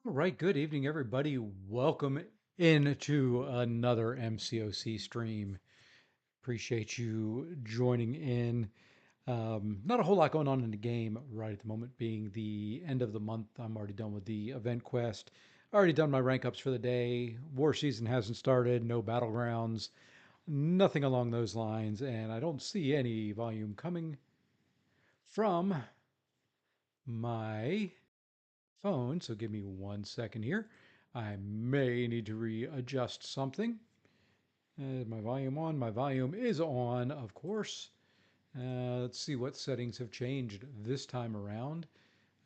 All right, good evening, everybody. Welcome into another MCOC stream. Appreciate you joining in. Not a whole lot going on in the game right at the moment, being the end of the month. I'm already done with the event quest. Already done my rank ups for the day. War season hasn't started, no battlegrounds, nothing along those lines, and I don't see any volume coming from my phone. So give me 1 second here. I may need to readjust something. Is my volume on? My volume is on, of course. Let's see what settings have changed this time around.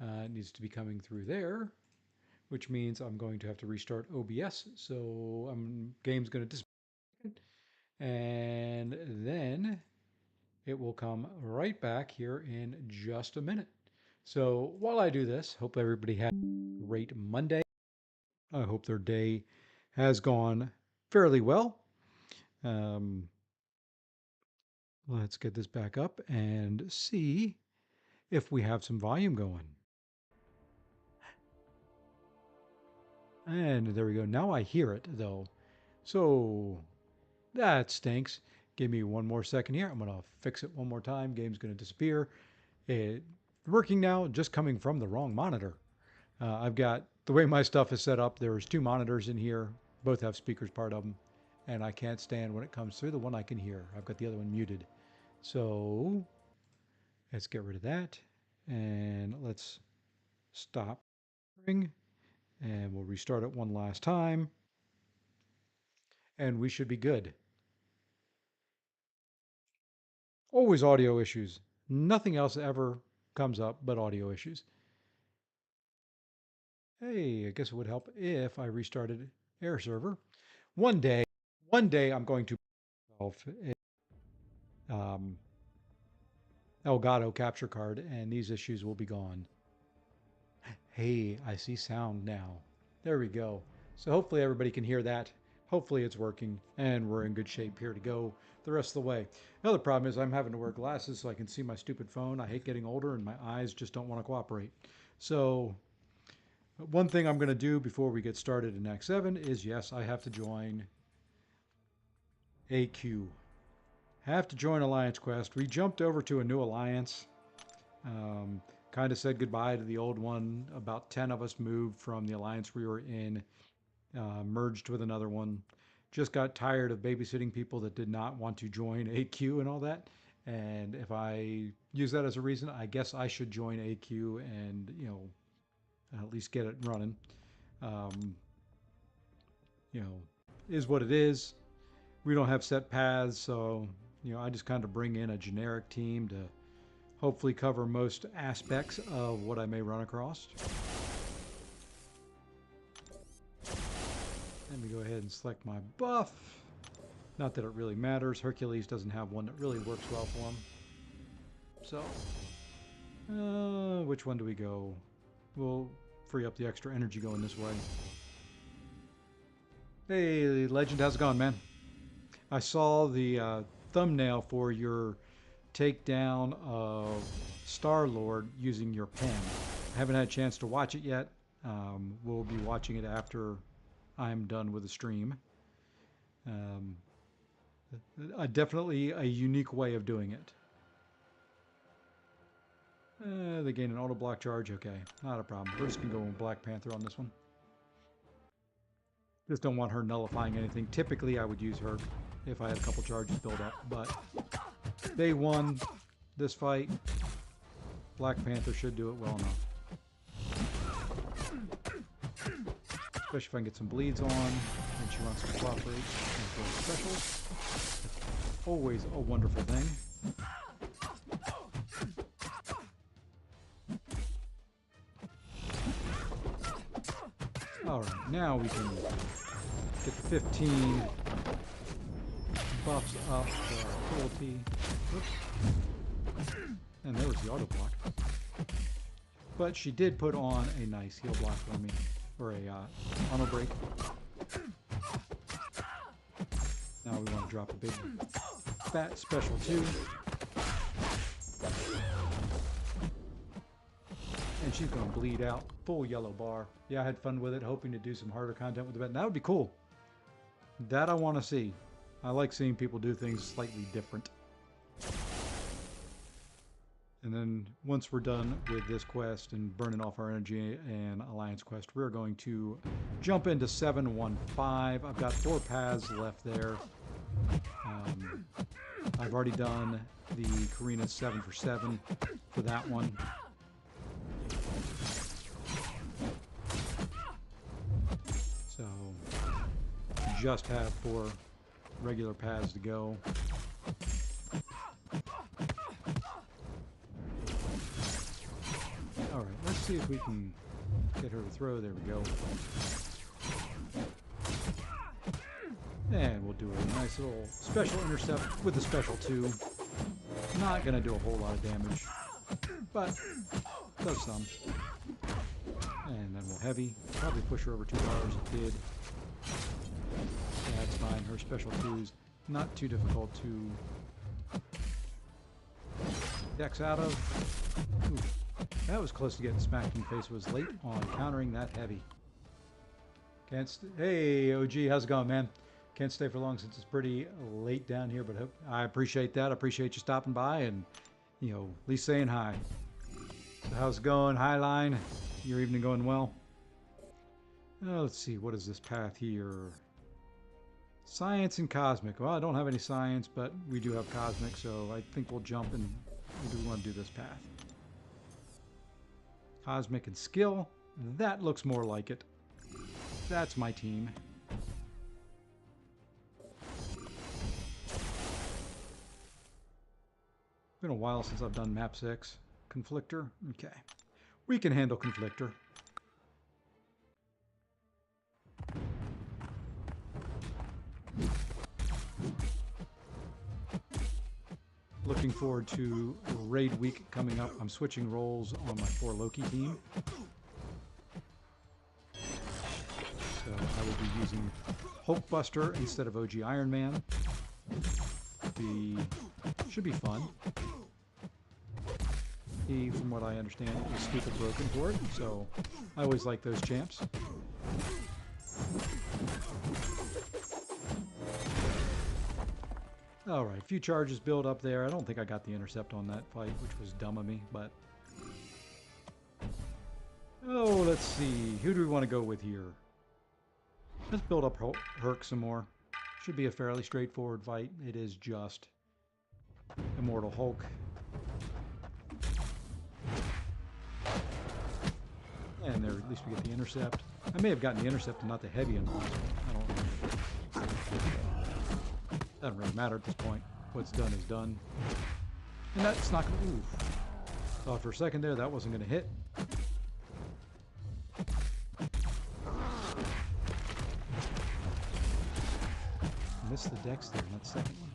It needs to be coming through there, which means I'm going to have to restart OBS. So game's going to disappear, and then it will come right back here in just a minute. So while I do this, hope everybody had a great Monday. I hope their day has gone fairly well. Um, let's get this back up and see if we have some volume going. And there we go. Now I hear it though. So that stinks. Give me 1 more second here. I'm going to fix it one more time. Game's going to disappear. It's working now, just coming from the wrong monitor. I've got the way my stuff is set up. There's two monitors in here. Both have speakers, part of them. And I can't stand when it comes through the one I can hear. I've got the other one muted. So let's get rid of that. And let's stop. And we'll restart it one last time. And we should be good. Always audio issues. Nothing else ever comes up but audio issues. Hey, I guess it would help if I restarted Air Server. One day I'm going to um, Elgato capture card, and these issues will be gone. Hey, I see sound now. There we go. So hopefully everybody can hear that. Hopefully it's working, and we're in good shape here to go the rest of the way. Another problem is I'm having to wear glasses so I can see my stupid phone. I hate getting older, and my eyes just don't want to cooperate. So one thing I'm going to do before we get started in Act 7 is, yes, I have to join AQ. Have to join Alliance Quest. We jumped over to a new alliance. Kind of said goodbye to the old one. About 10 of us moved from the alliance we were in, merged with another one. Just got tired of babysitting people that did not want to join AQ and all that. And if I use that as a reason, I guess I should join AQ and, at least get it running. Um, is what it is. We don't have set paths, so I just kind of bring in a generic team to hopefully cover most aspects of what I may run across. Let me go ahead and select my buff. Not that it really matters. Hercules doesn't have one that really works well for him. So, which one do we go? We'll free up the extra energy going this way. Hey, Legend, how's it going, man? I saw the thumbnail for your takedown of Star-Lord using your pen. I haven't had a chance to watch it yet. We'll be watching it after I'm done with the stream. Definitely a unique way of doing it. They gain an auto block charge. Okay, not a problem. We're just going to go with Black Panther on this one. Just don't want her nullifying anything. Typically, I would use her if I had a couple charges built up, but they won this fight. Black Panther should do it well enough. Especially if I can get some bleeds on and she runs some flop rates and those specials. Always a wonderful thing. Alright, now we can get the 15 buffs up for our cruelty. Oops. And there was the auto block. But she did put on a nice heal block for me, or a auto break. Now we want to drop a big fat special too. And she's going to bleed out. Full yellow bar. Yeah, I had fun with it, hoping to do some harder content with the bet. That would be cool. That I want to see. I like seeing people do things slightly different. And then once we're done with this quest and burning off our energy and Alliance quest, we're going to jump into 715. I've got 4 paths left there. I've already done the Karina 7 for 7 for that one. So just have 4 regular paths to go. Alright, let's see if we can get her to throw. There we go. And we'll do a nice little special intercept with the special 2. Not going to do a whole lot of damage, but does some. And then we'll heavy. Probably push her over 2 bars. It did. That's fine. Her special 2's not too difficult to dex out of. Ooh, that was close to getting smacked in the face. Was late on countering that heavy. Hey, OG, how's it going, man? Can't stay for long since it's pretty late down here, but I appreciate that. I appreciate you stopping by and, you know, at least saying hi. So how's it going? Hi, Line. Your evening going well? Let's see. What is this path here? Science and Cosmic. Well, I don't have any science, but we do have Cosmic, so I think we'll jump and we want to do this path. Cosmic and Skill. That looks more like it. That's my team. Been a while since I've done map 6. Conflictor. Okay. We can handle Conflictor. Looking forward to raid week coming up. I'm switching roles on my 4 Loki team. So I will be using Hulkbuster instead of OG Iron Man. Should be fun. He, from what I understand, is stupid broken for it, so I always like those champs. Alright, a few charges build up there. I don't think I got the intercept on that fight, which was dumb of me, but... Oh, let's see. Who do we want to go with here? Let's build up Herc some more. Should be a fairly straightforward fight. It is just Immortal Hulk. And there, at least we get the intercept. I may have gotten the intercept and not the heavy in the last one. I don't know. Doesn't really matter at this point. What's done is done. And that's not going to... Ooh. Thought for a second there that wasn't going to hit. Missed the dex there in that second one.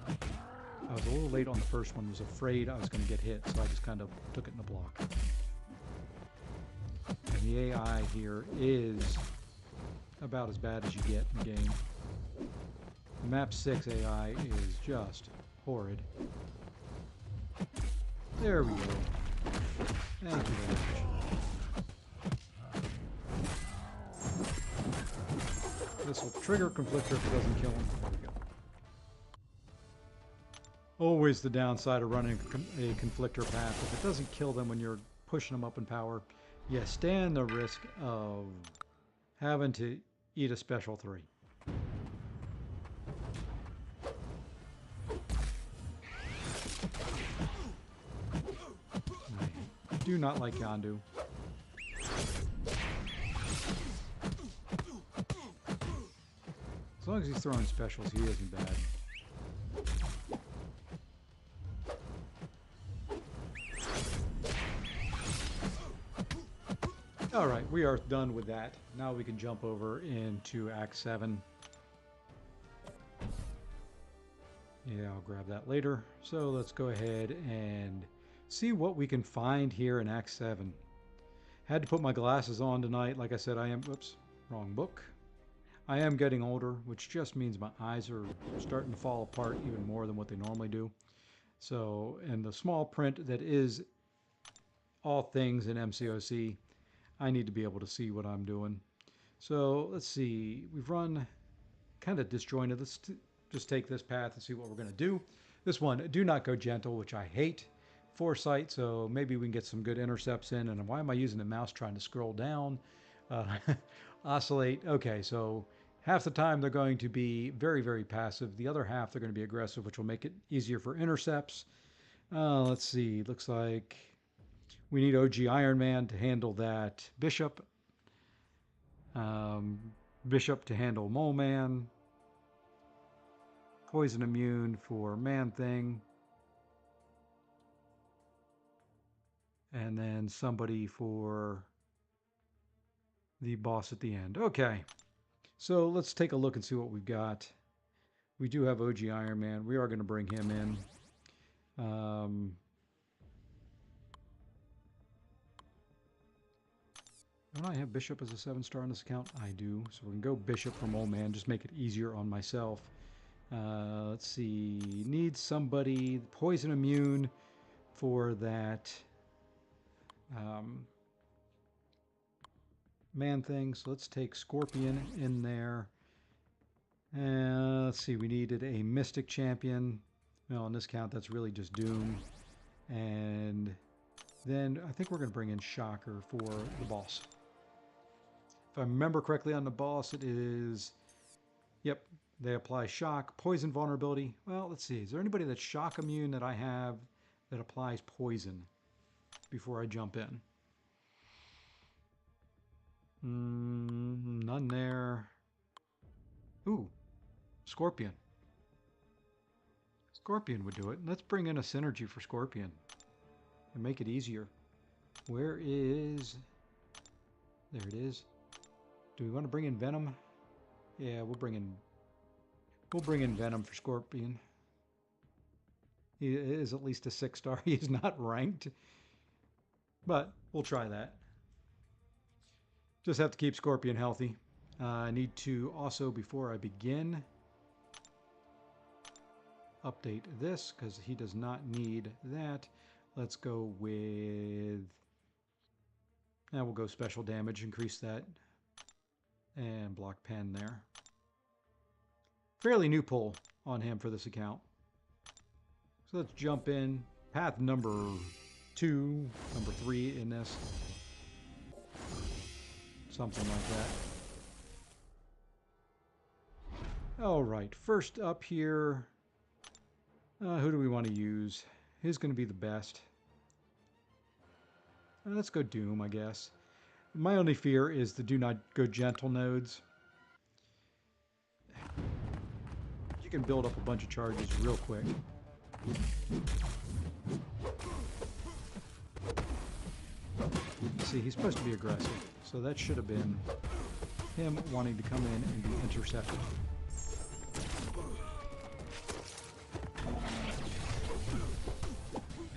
I was a little late on the first one. Was afraid I was going to get hit, so I just kind of took it in the block. And the AI here is about as bad as you get in the game. The map 6 AI is just horrid. There we go. Thank you very much. This will trigger Conflictor if it doesn't kill him. There we go. Always the downside of running a Conflictor path. If it doesn't kill them when you're pushing them up in power, you stand the risk of having to eat a special 3. I do not like Yondu. As long as he's throwing specials, he isn't bad. Alright, we are done with that. Now we can jump over into Act 7. Yeah, I'll grab that later. So let's go ahead and see what we can find here in Act 7. Had to put my glasses on tonight. Like I said, I am... Oops, wrong book. I am getting older, which just means my eyes are starting to fall apart even more than what they normally do. So, and the small print that is all things in MCOC I need to be able to see what I'm doing. So let's see. We've run kind of disjointed. Let's just take this path and see what we're going to do. This one, do not go gentle, which I hate. Foresight, so maybe we can get some good intercepts in. And why am I using the mouse trying to scroll down? Oscillate. Okay, so half the time they're going to be very, very passive. The other half they're going to be aggressive, which will make it easier for intercepts. Let's see. Looks like we need OG Iron Man to handle that bishop. Bishop to handle Mole Man. Poison immune for Man Thing. And then somebody for the boss at the end. Okay. So let's take a look and see what we've got. We do have OG Iron Man. We are going to bring him in. Don't I have Bishop as a 7-star on this account? I do. So we can go Bishop from Old Man. Just make it easier on myself. Let's see. Need somebody poison immune for that Man thing. So let's take Scorpion in there. Let's see. We needed a Mystic Champion. Well, on this count, that's really just Doom. And then I think we're going to bring in Shocker for the boss. If I remember correctly on the boss, it is, yep, they apply shock, poison vulnerability. Well, let's see. Is there anybody that's shock immune that I have that applies poison before I jump in? None there. Ooh, Scorpion. Scorpion would do it. Let's bring in a synergy for Scorpion and make it easier. Where is... There it is. Do we want to bring in Venom? Yeah, we'll bring in Venom for Scorpion. He is at least a 6-star. He is not ranked. But we'll try that. Just have to keep Scorpion healthy. I need to also, before I begin, update this because he does not need that. Let's go with... Now we'll go special damage, increase that. And block pen there. Fairly new pull on him for this account. So let's jump in. Path number 2, number 3 in this. Something like that. Alright, first up here. Who do we want to use? Who's going to be the best? Let's go Doom, I guess. My only fear is the do not go gentle nodes. You can build up a bunch of charges real quick. See, he's supposed to be aggressive, so that should have been him wanting to come in and be intercepted.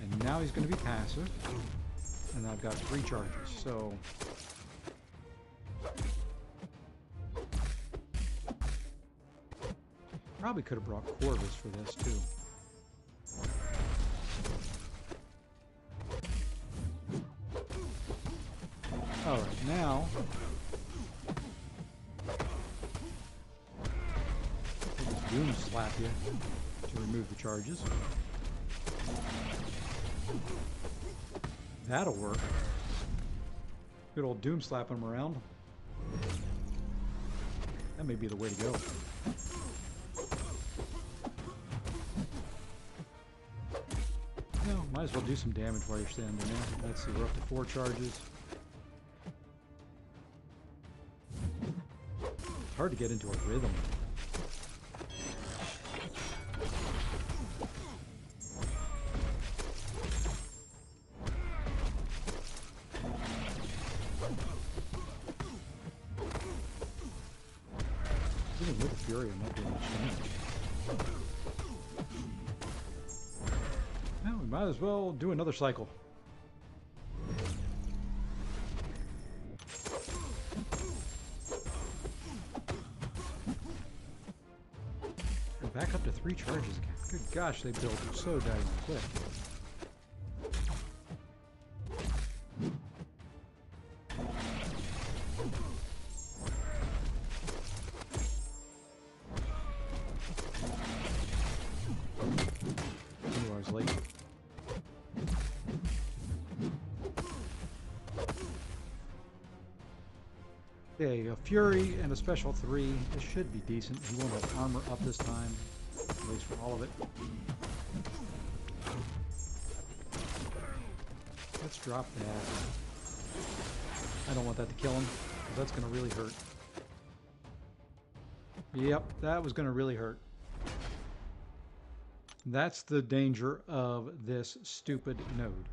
And now he's going to be passive, and I've got 3 charges, so... Probably could have brought Corvus for this, too. Alright, now... Doom slap you to remove the charges. That'll work. Good old Doom slapping him around. That may be the way to go. Might as well do some damage while you're standing there. Let's see, we're up to 4 charges. It's hard to get into a rhythm. Even with the Fury, I'm not doing much damage. Might as well do another cycle. We're back up to 3 charges again. Good gosh, they build so daggone quick. Okay, a Fury and a Special 3. This should be decent. He won't have armor up this time, at least for all of it. Let's drop that. I don't want that to kill him, because that's going to really hurt. Yep, that was going to really hurt. That's the danger of this stupid node.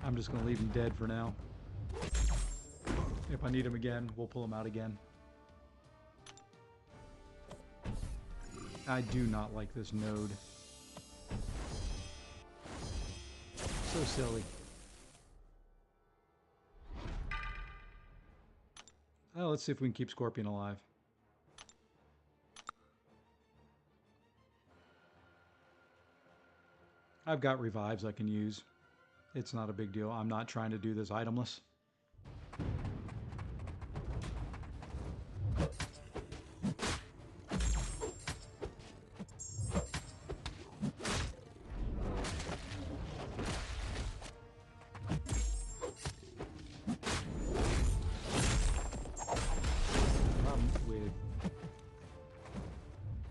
I'm just going to leave him dead for now. If I need him again, we'll pull him out again. I do not like this node. So silly. Oh, let's see if we can keep Scorpion alive. I've got revives I can use. It's not a big deal. I'm not trying to do this itemless.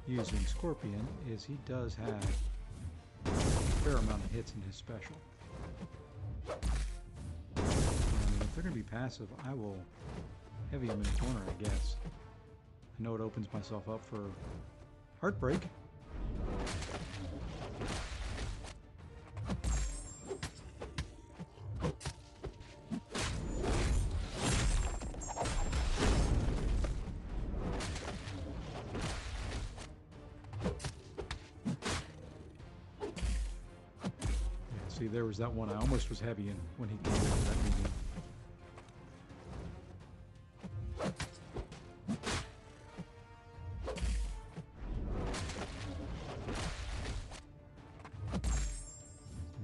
Using Scorpion is he does have a fair amount of hits in his special. And if they're going to be passive, I will heavy him in the corner, I guess. I know it opens myself up for Heartbreak. See, there was that one I almost was heavy in when he came into that meeting.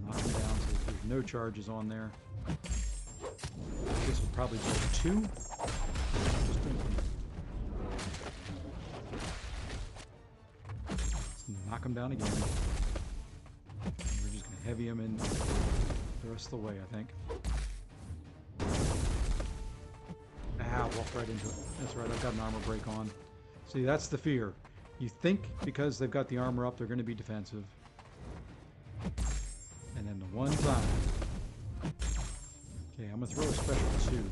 Knock him down so that there's no charges on there. This will probably go 2. Just do 1. Let's knock him down again. Heavy him in the rest of the way, I think. Ah, walked right into it. That's right, I've got an armor break on. See, that's the fear. You think because they've got the armor up, they're going to be defensive. And then the one time... Okay, I'm going to throw a special 2.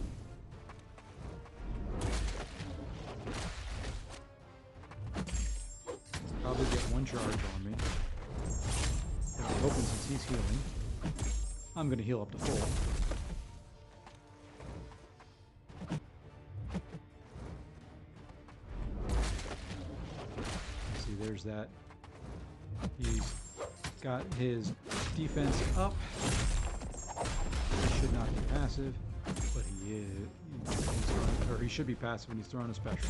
Probably get 1 charge on me. I'm hoping since he's healing, I'm going to heal up to full. See, there's that. He's got his defense up. He should not be passive, but he is. Or he should be passive when he's throwing a special.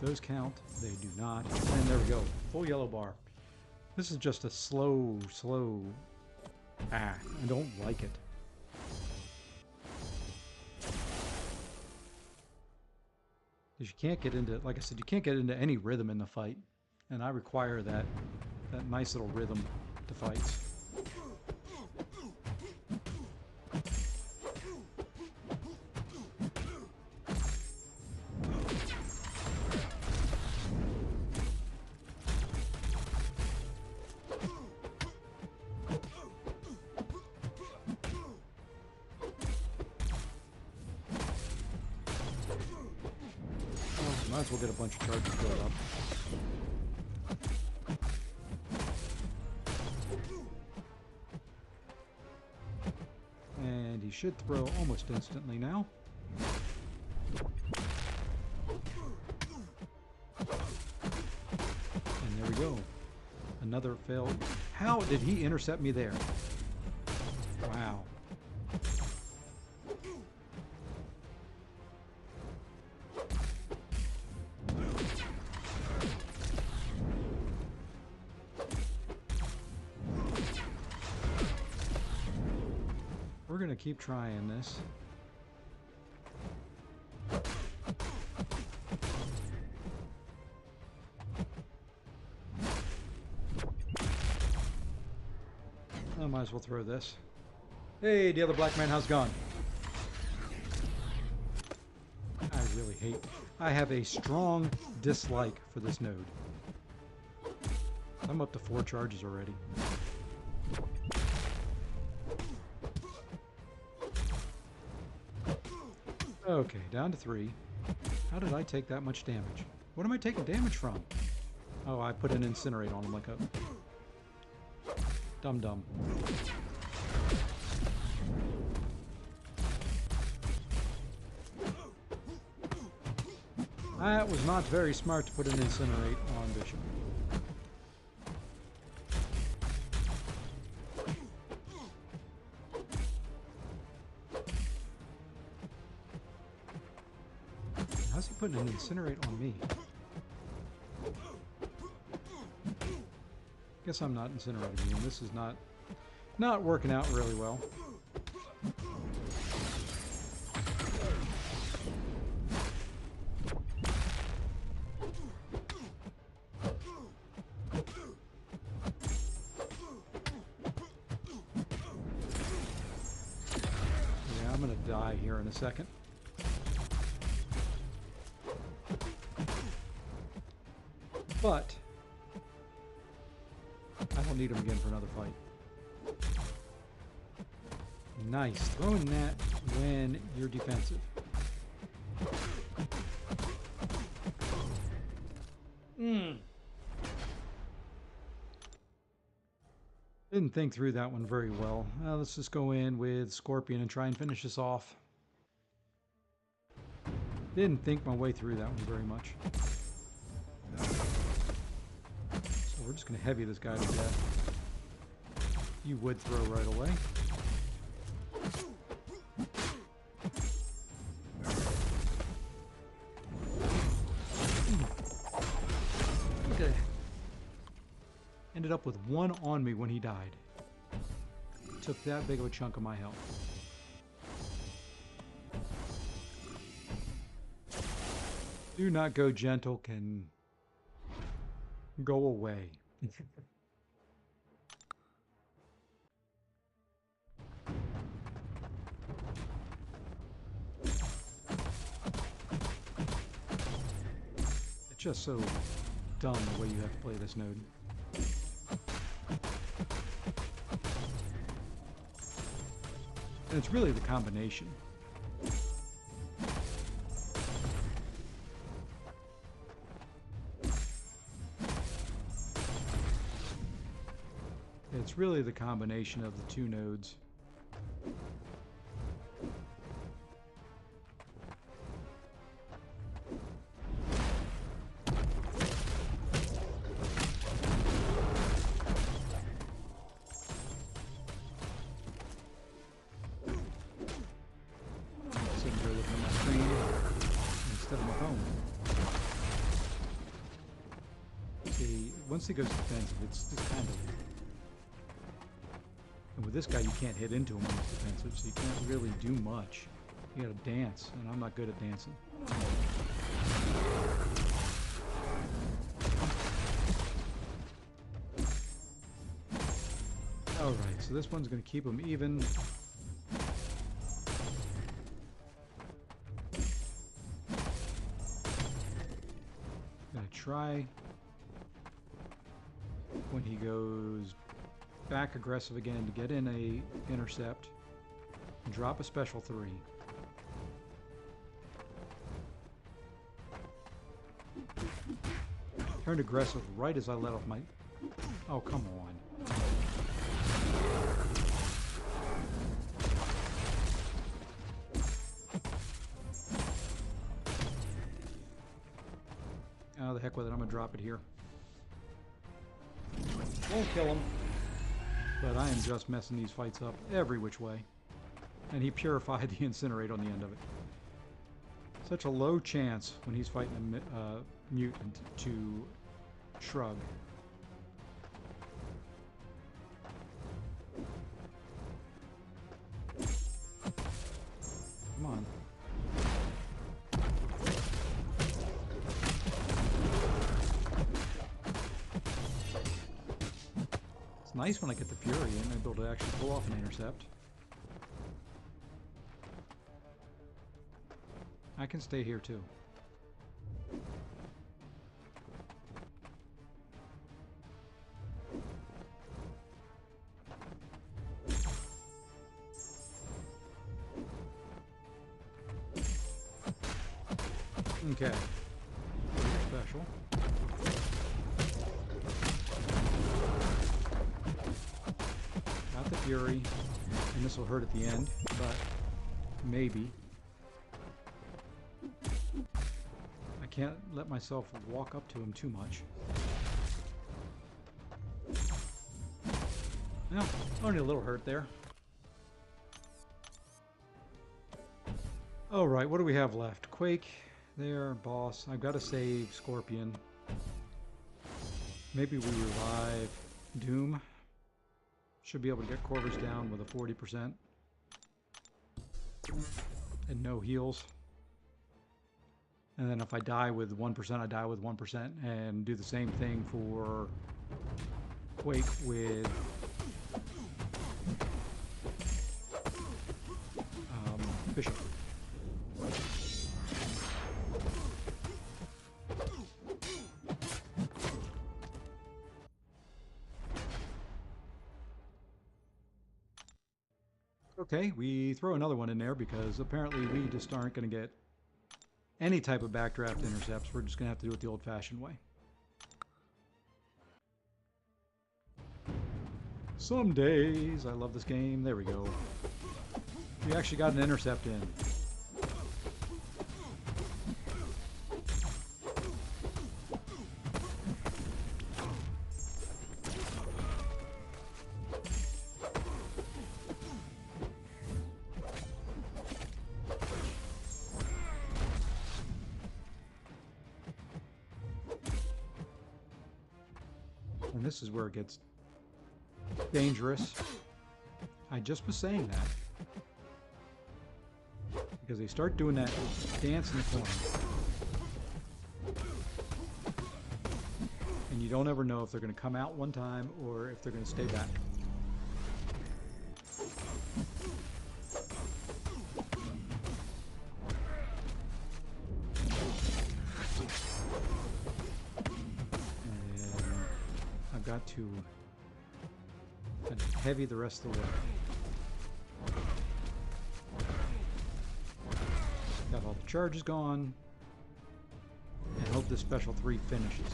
Those count. They do not. And there we go. Full yellow bar. This is just a slow... I don't like it. Because you can't get into... Like I said, you can't get into any rhythm in the fight. And I require that nice little rhythm to fights. Might as well get a bunch of charges built up. And he should throw almost instantly now. And there we go. Another fail. How did he intercept me there? Wow. We're going to keep trying this. I might as well throw this. Hey, the other black man, how's it going? I really hate... I have a strong dislike for this node. I'm up to 4 charges already. Okay, down to 3. How did I take that much damage? What am I taking damage from? Oh, I put an incinerate on him like a... dum-dum. That was not very smart to put an incinerate on Bishop. How's he putting an incinerate on me? Guess I'm not incinerating him. This is not working out really well. Yeah, I'm gonna die here in a second. But I don't need him again for another fight. Nice. Throwing that when you're defensive. Didn't think through that one very well. Let's just go in with Scorpion and try and finish this off. Didn't think my way through that one very much. So we're just going to heavy this guy to death. You would throw right away. Ended up with 1 on me when he died. Took that big of a chunk of my health. Do not go gentle can go away. It's just so dumb the way you have to play this node. And it's really the combination. It's really the combination of the 2 nodes. Once he goes defensive, it's just kind of... And with this guy, you can't hit into him when he's defensive, so you can't really do much. You gotta dance, and I'm not good at dancing. Alright, so this one's gonna keep him even. Gonna try... when he goes back aggressive again to get in a intercept, drop a special 3. Turned aggressive right as I let off my... Oh, come on. Oh, the heck with it. I'm going to drop it here. Won't kill him, but I am just messing these fights up every which way. And he purified the incinerate on the end of it. Such a low chance when he's fighting a mutant to shrug. Come on. Nice when I get the Fury and I'm able to actually pull off an intercept. I can stay here too. Okay. Special. Got the Fury, and this will hurt at the end, but maybe. I can't let myself walk up to him too much. No, only a little hurt there. Alright, what do we have left? Quake, there, boss. I've got to save Scorpion. Maybe we revive Doom. Should be able to get Corvus down with a 40%. And no heals. And then if I die with 1%, I die with 1%. And do the same thing for Quake with Bishop. Okay, we throw another one in there because apparently we just aren't going to get any type of backdraft intercepts. We're just going to have to do it the old-fashioned way. Some days, I love this game. There we go. We actually got an intercept in. And this is where it gets dangerous. I just was saying that. Because they start doing that dance in the corner. And you don't ever know if they're going to come out one time or if they're going to stay back. And I've got to kind of heavy the rest of the way. Got all the charges gone. And hope this special 3 finishes.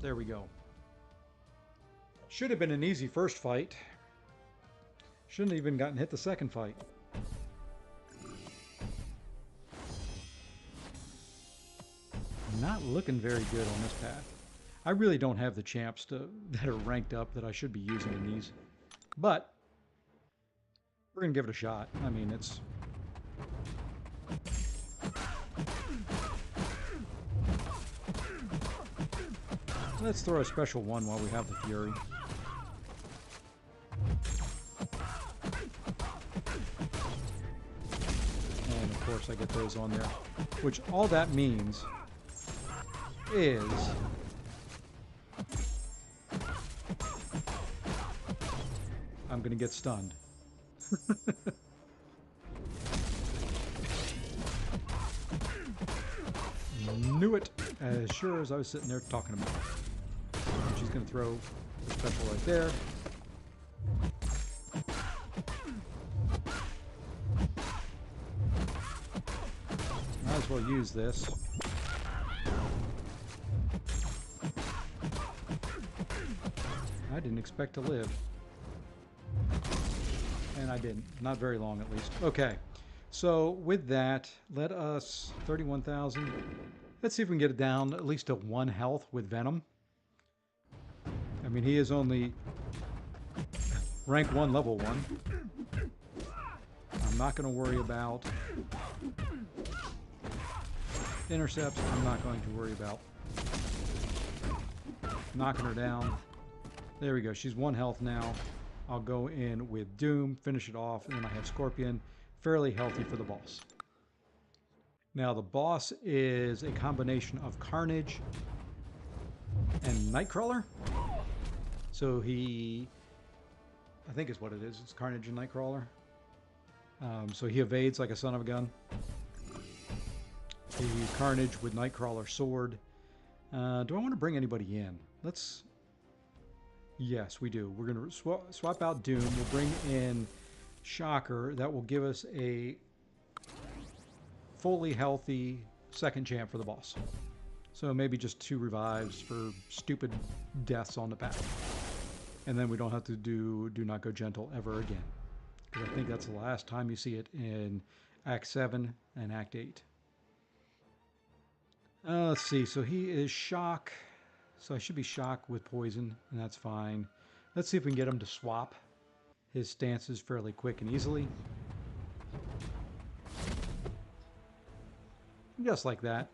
There we go. Should have been an easy first fight. Shouldn't have even gotten hit the second fight. Not looking very good on this path. I really don't have the champs that are ranked up that I should be using in these. But we're going to give it a shot. I mean, it's... Let's throw a special one while we have the Fury. And of course I get those on there. Which all that means is I'm going to get stunned. Knew it, as sure as I was sitting there talking about it. And she's going to throw the special right there. Might as well use this. I didn't expect to live. And I didn't. Not very long, at least. Okay. So, with that, let us... 31,000. Let's see if we can get it down at least to 1 health with Venom. I mean, he is only rank 1, level 1. I'm not going to worry about intercepts. I'm not going to worry about knocking her down. There we go. She's 1 health now. I'll go in with Doom, finish it off, and then I have Scorpion. Fairly healthy for the boss. Now, the boss is a combination of Carnage and Nightcrawler. So he, I think is what it is. It's Carnage and Nightcrawler. So he evades like a son of a gun. The Carnage with Nightcrawler sword. Do I want to bring anybody in? Let's... Yes, we do. We're going to swap out Doom. We'll bring in Shocker. That will give us a fully healthy second champ for the boss. So maybe just 2 revives for stupid deaths on the path. And then we don't have to do Not Go Gentle ever again. Because I think that's the last time you see it in Act 7 and Act 8. Let's see. So he is Shock. So I should be Shock with Poison, and that's fine. Let's see if we can get him to swap his stances fairly quick and easily. Just like that.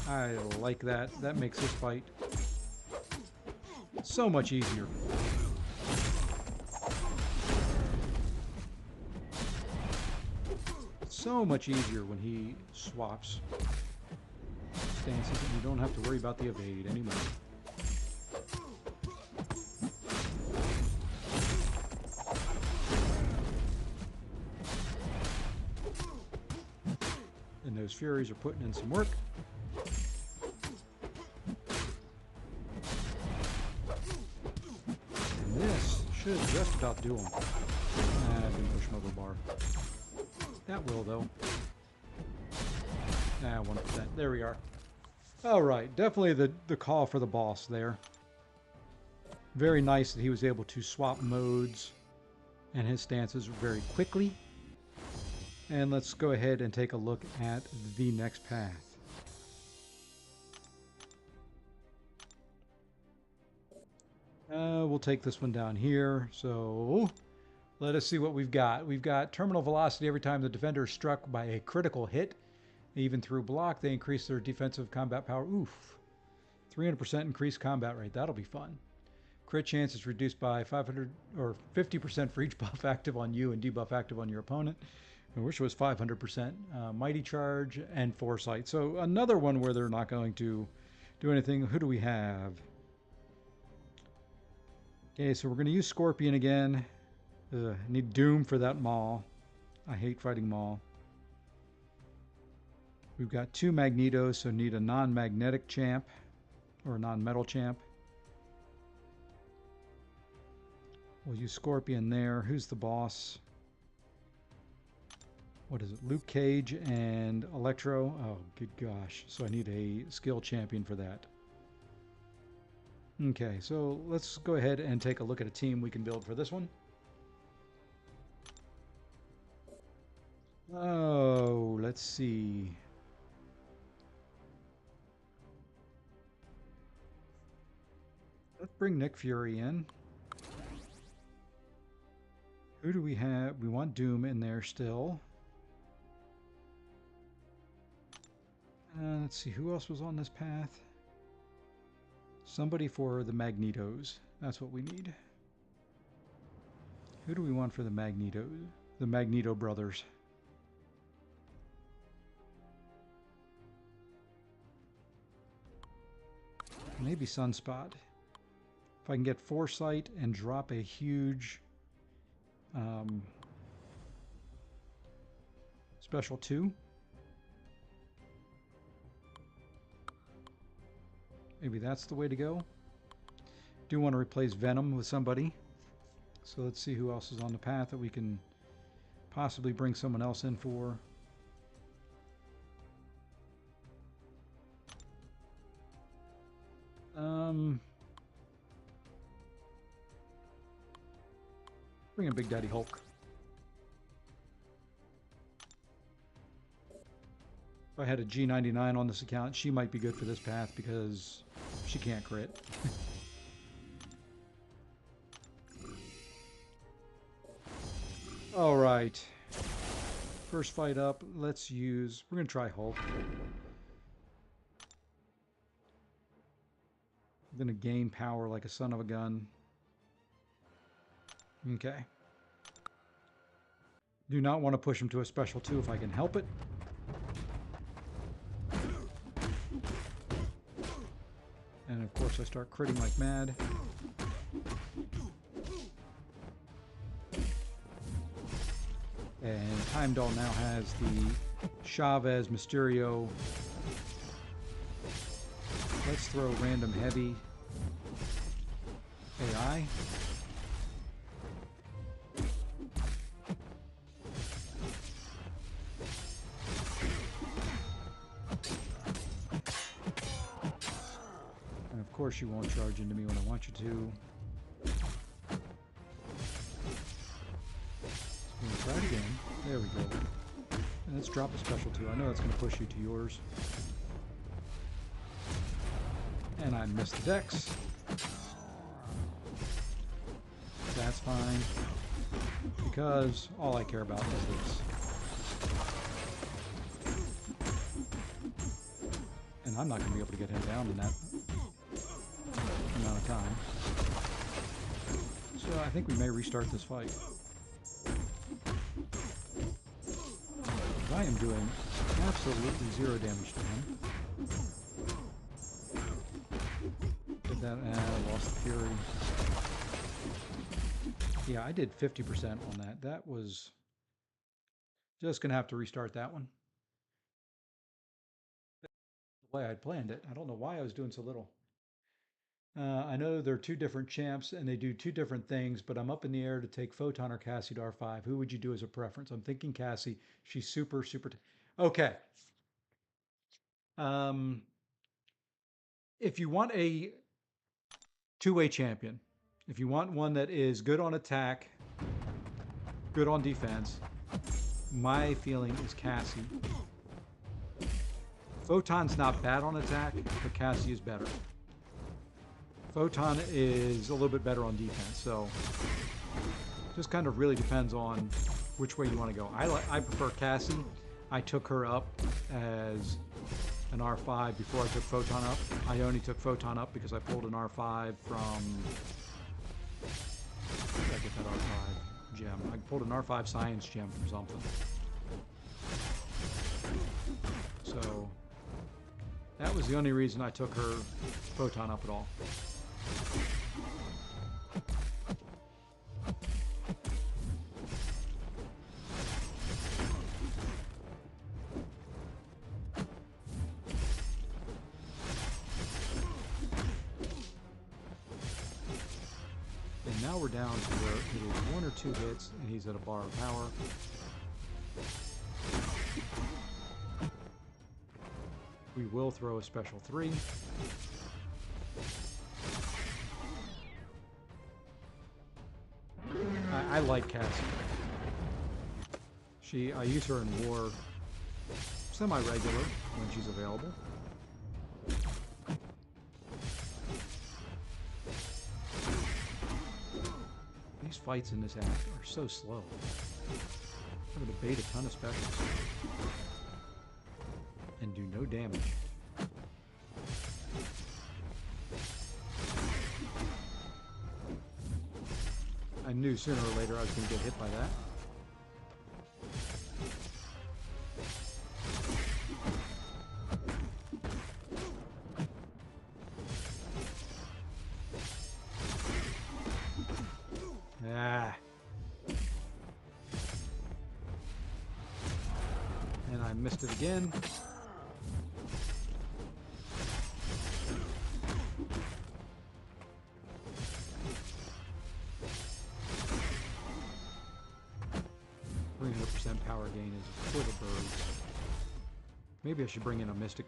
I like that. That makes this fight so much easier. So much easier when he swaps stances and you don't have to worry about the evade anymore. And those Furies are putting in some work. And this should just about do him. I didn't push him over the bar. That will, though. 1%. There we are. All right. Definitely the call for the boss there. Very nice that he was able to swap modes and his stances very quickly. And let's go ahead and take a look at the next path. We'll take this one down here. So... let us see what we've got. We've got terminal velocity every time the defender is struck by a critical hit. Even through block, they increase their defensive combat power. Oof. 300% increased combat rate. That'll be fun. Crit chance is reduced by 500 or 50% for each buff active on you and debuff active on your opponent. I wish it was 500%. Mighty Charge and Foresight. So another one where they're not going to do anything. Who do we have? Okay, so we're going to use Scorpion again. Need Doom for that Maul. I hate fighting Maul. We've got 2 Magnetos, so need a non-magnetic champ or a non-metal champ. We'll use Scorpion there. Who's the boss? What is it? Luke Cage and Electro. Oh, good gosh. So I need a skill champion for that. Okay, so let's go ahead and take a look at a team we can build for this one. Oh, let's see. Let's bring Nick Fury in. Who do we have? We want Doom in there still. Let's see, who else was on this path? Somebody for the Magnetos. That's what we need. Who do we want for the Magneto? The Magneto brothers. Maybe Sunspot. If I can get Foresight and drop a huge special 2. Maybe that's the way to go. Do want to replace Venom with somebody. So let's see who else is on the path that we can possibly bring someone else in for. Bring in Big Daddy Hulk. If I had a G99 on this account, she might be good for this path because she can't crit. All right. First fight up, let's use... we're going to try Hulk. I'm going to gain power like a son of a gun. Okay. Do not want to push him to a special 2 if I can help it. course, I start critting like mad. And Heimdall now has the Chavez Mysterio. Let's throw random heavy AI. And of course you won't charge into me when I want you to. Try it again. There we go. And let's drop a special too. I know that's going to push you to yours. And I missed the dex. That's fine. Because all I care about is this. And I'm not going to be able to get him down in that amount of time. So I think we may restart this fight. I am doing absolutely 0 damage to him. Did that? I lost the fury. Yeah, I did 50% on that. That was just going to have to restart that one. The way I planned it. I don't know why I was doing so little. I know they're 2 different champs and they do 2 different things, but I'm up in the air to take Photon or Cassie to R5. Who would you do as a preference? I'm thinking Cassie. She's super. Okay. If you want a two-way champion, if you want one that is good on attack, good on defense, my feeling is Cassie. Photon's not bad on attack, but Cassie is better. Photon is a little bit better on defense, so just kind of really depends on which way you want to go. I prefer Cassie. I took her up as an R5 before I took Photon up. I only took Photon up because I pulled an R5 from... Where did I get that R5 gem? I pulled an R5 science gem from something. So that was the only reason I took her Photon up at all. And now we're down to where it is 1 or 2 hits and he's at a bar of power. We will throw a special 3. I like Cassie. I use her in war semi-regular when she's available. These fights in this act are so slow. I'm going to bait a ton of specials and do no damage. I knew sooner or later I was going to get hit by that. And I missed it again. 300% power gain is for the birds. Maybe I should bring in a Mystic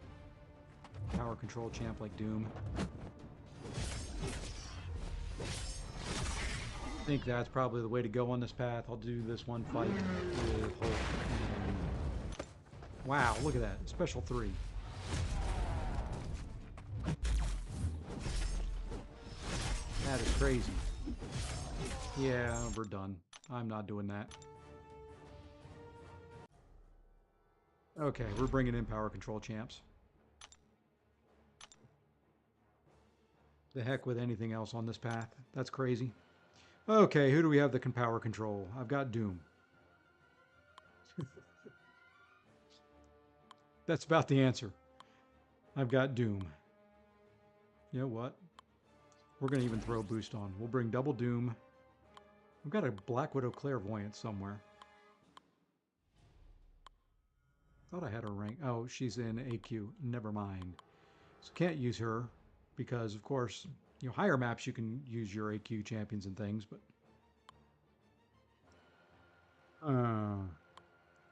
power control champ like Doom. I think that's probably the way to go on this path. I'll do this one fight with Hulk. And wow, look at that. Special 3. That is crazy. Yeah, we're done. I'm not doing that. Okay, we're bringing in power control champs. The heck with anything else on this path. That's crazy. Okay, who do we have that can power control? I've got Doom. That's about the answer. I've got Doom. You know what? We're going to even throw a boost on. We'll bring double Doom. We've got a Black Widow Clairvoyant somewhere. Thought I had her rank. Oh, she's in AQ. Never mind. So can't use her because, of course, you know, higher maps you can use your AQ champions and things, but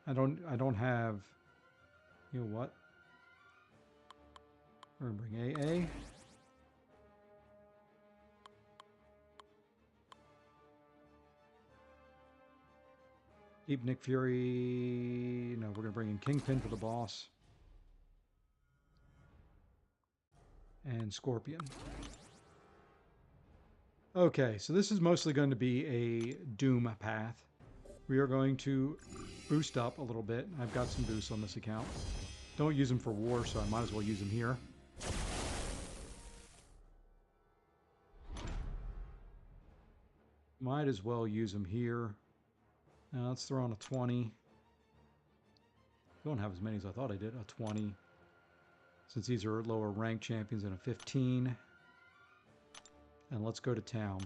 I don't have. You know what? We're gonna bring AA. Keep Nick Fury. No, we're gonna bring in Kingpin for the boss. And Scorpion. Okay, so this is mostly going to be a Doom path. We are going to boost up a little bit. I've got some boosts on this account. Don't use them for war, so I might as well use them here. Might as well use them here. Now let's throw on a 20. Don't have as many as I thought I did. A 20. Since these are lower ranked champions, and a 15. And let's go to town.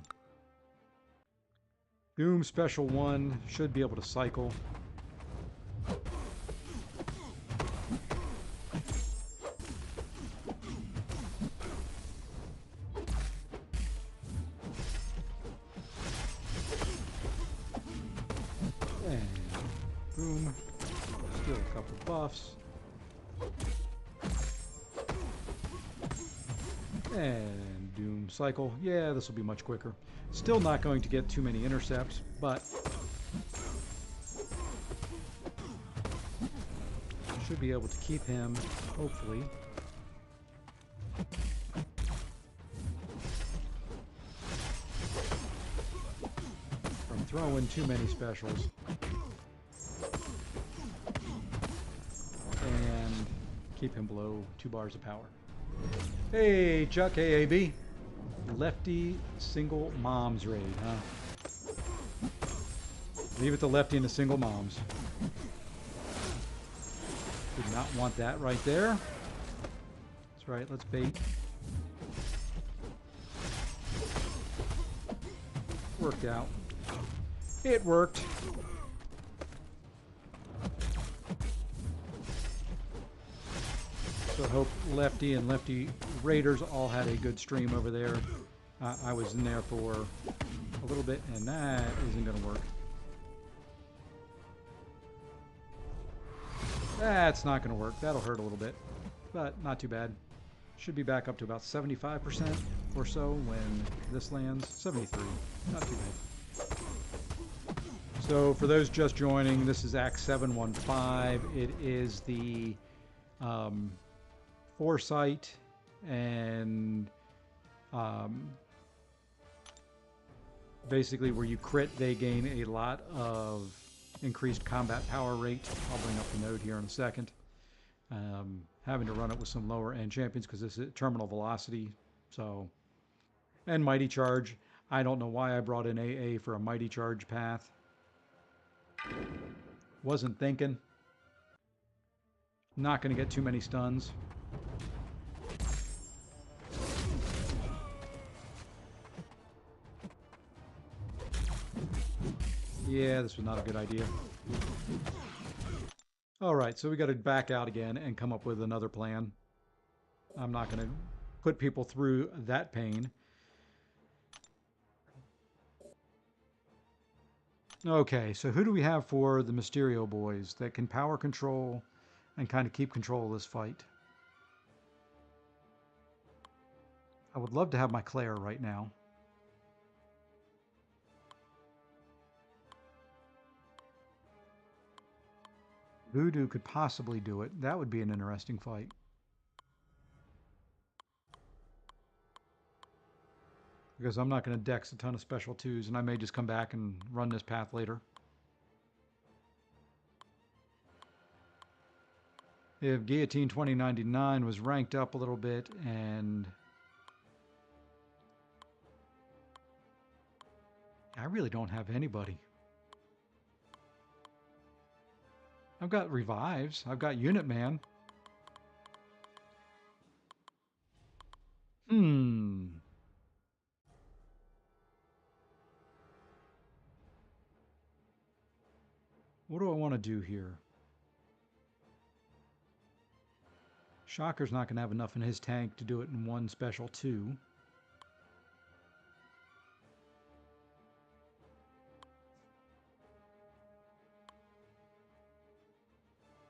Doom Special 1 should be able to cycle. And boom. Steal a couple buffs. And Doom cycle. Yeah, this will be much quicker. Still not going to get too many intercepts, but should be able to keep him, hopefully. From throwing too many specials. And keep him below 2 bars of power. Hey, Chuck, AAB. Lefty single moms raid, huh? Leave it to Lefty and the single moms. Did not want that right there. That's right, let's bait. Worked out. It worked. So I hope Lefty and Lefty Raiders all had a good stream over there. I was in there for a little bit, and that isn't going to work. That's not going to work. That'll hurt a little bit, but not too bad. Should be back up to about 75% or so when this lands. 73. Not too bad. So for those just joining, this is Act 715. It is the Foresight and basically where you crit, they gain a lot of increased combat power rate. I'll bring up the node here in a second. Having to run it with some lower end champions because this is terminal velocity. So, and Mighty Charge. I don't know why I brought in AA for a Mighty Charge path. Wasn't thinking. Not going to get too many stuns. Yeah, this was not a good idea. All right, so we got to back out again and come up with another plan. I'm not going to put people through that pain. Okay, so who do we have for the Mysterio boys that can power control and kind of keep control of this fight? I would love to have my Claire right now. Voodoo could possibly do it. That would be an interesting fight. Because I'm not going to dex a ton of special twos, and I may just come back and run this path later. If Guillotine 2099 was ranked up a little bit, and I really don't have anybody. I've got revives. I've got Unit Man. what do I want to do here? Shocker's not going to have enough in his tank to do it in one special 2.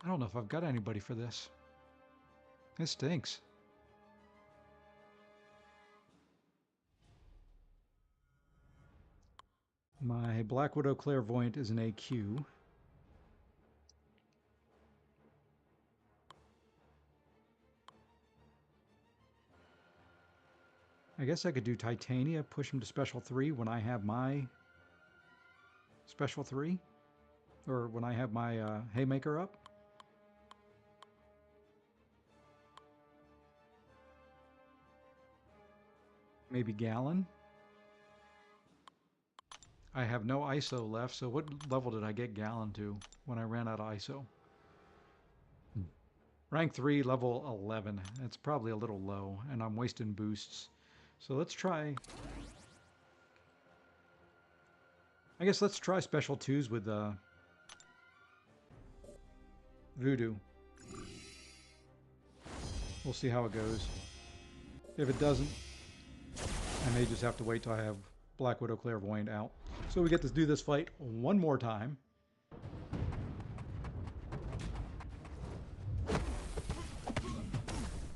I don't know if I've got anybody for this. This stinks. My Black Widow Clairvoyant is an AQ. I guess I could do Titania, push him to special 3 when I have my special 3. Or when I have my Haymaker up. Maybe Gallon. I have no ISO left, so what level did I get Gallon to when I ran out of ISO? Rank 3, level 11. It's probably a little low, and I'm wasting boosts. So let's try... I guess let's try special 2s with Voodoo. We'll see how it goes. If it doesn't, I may just have to wait till I have Black Widow Clairvoyant out. So we get to do this fight one more time.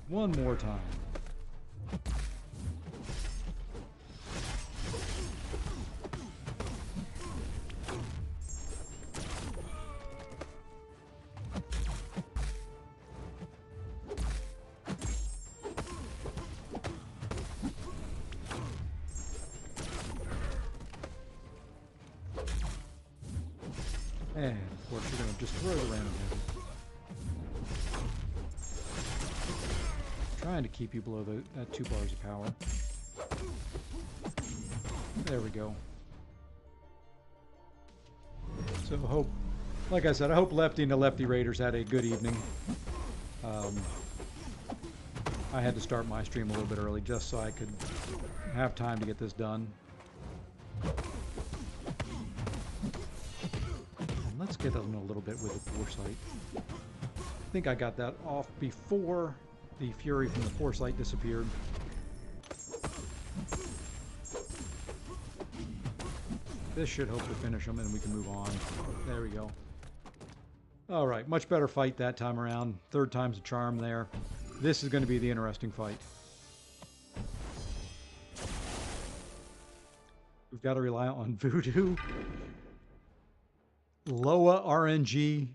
One more time. And, of course, you're going to just throw the random heavy. Trying to keep you below that 2 bars of power. There we go. So hope, like I said, I hope Lefty and the Lefty Raiders had a good evening. I had to start my stream a little bit early just so I could have time to get this done. Let's get on a little bit with the Foresight. I think I got that off before the Fury from the Foresight disappeared. This should hopefully finish them and we can move on. There we go. Alright, much better fight that time around. 3rd time's a charm there. This is going to be the interesting fight. We've got to rely on Voodoo. Loa RNG,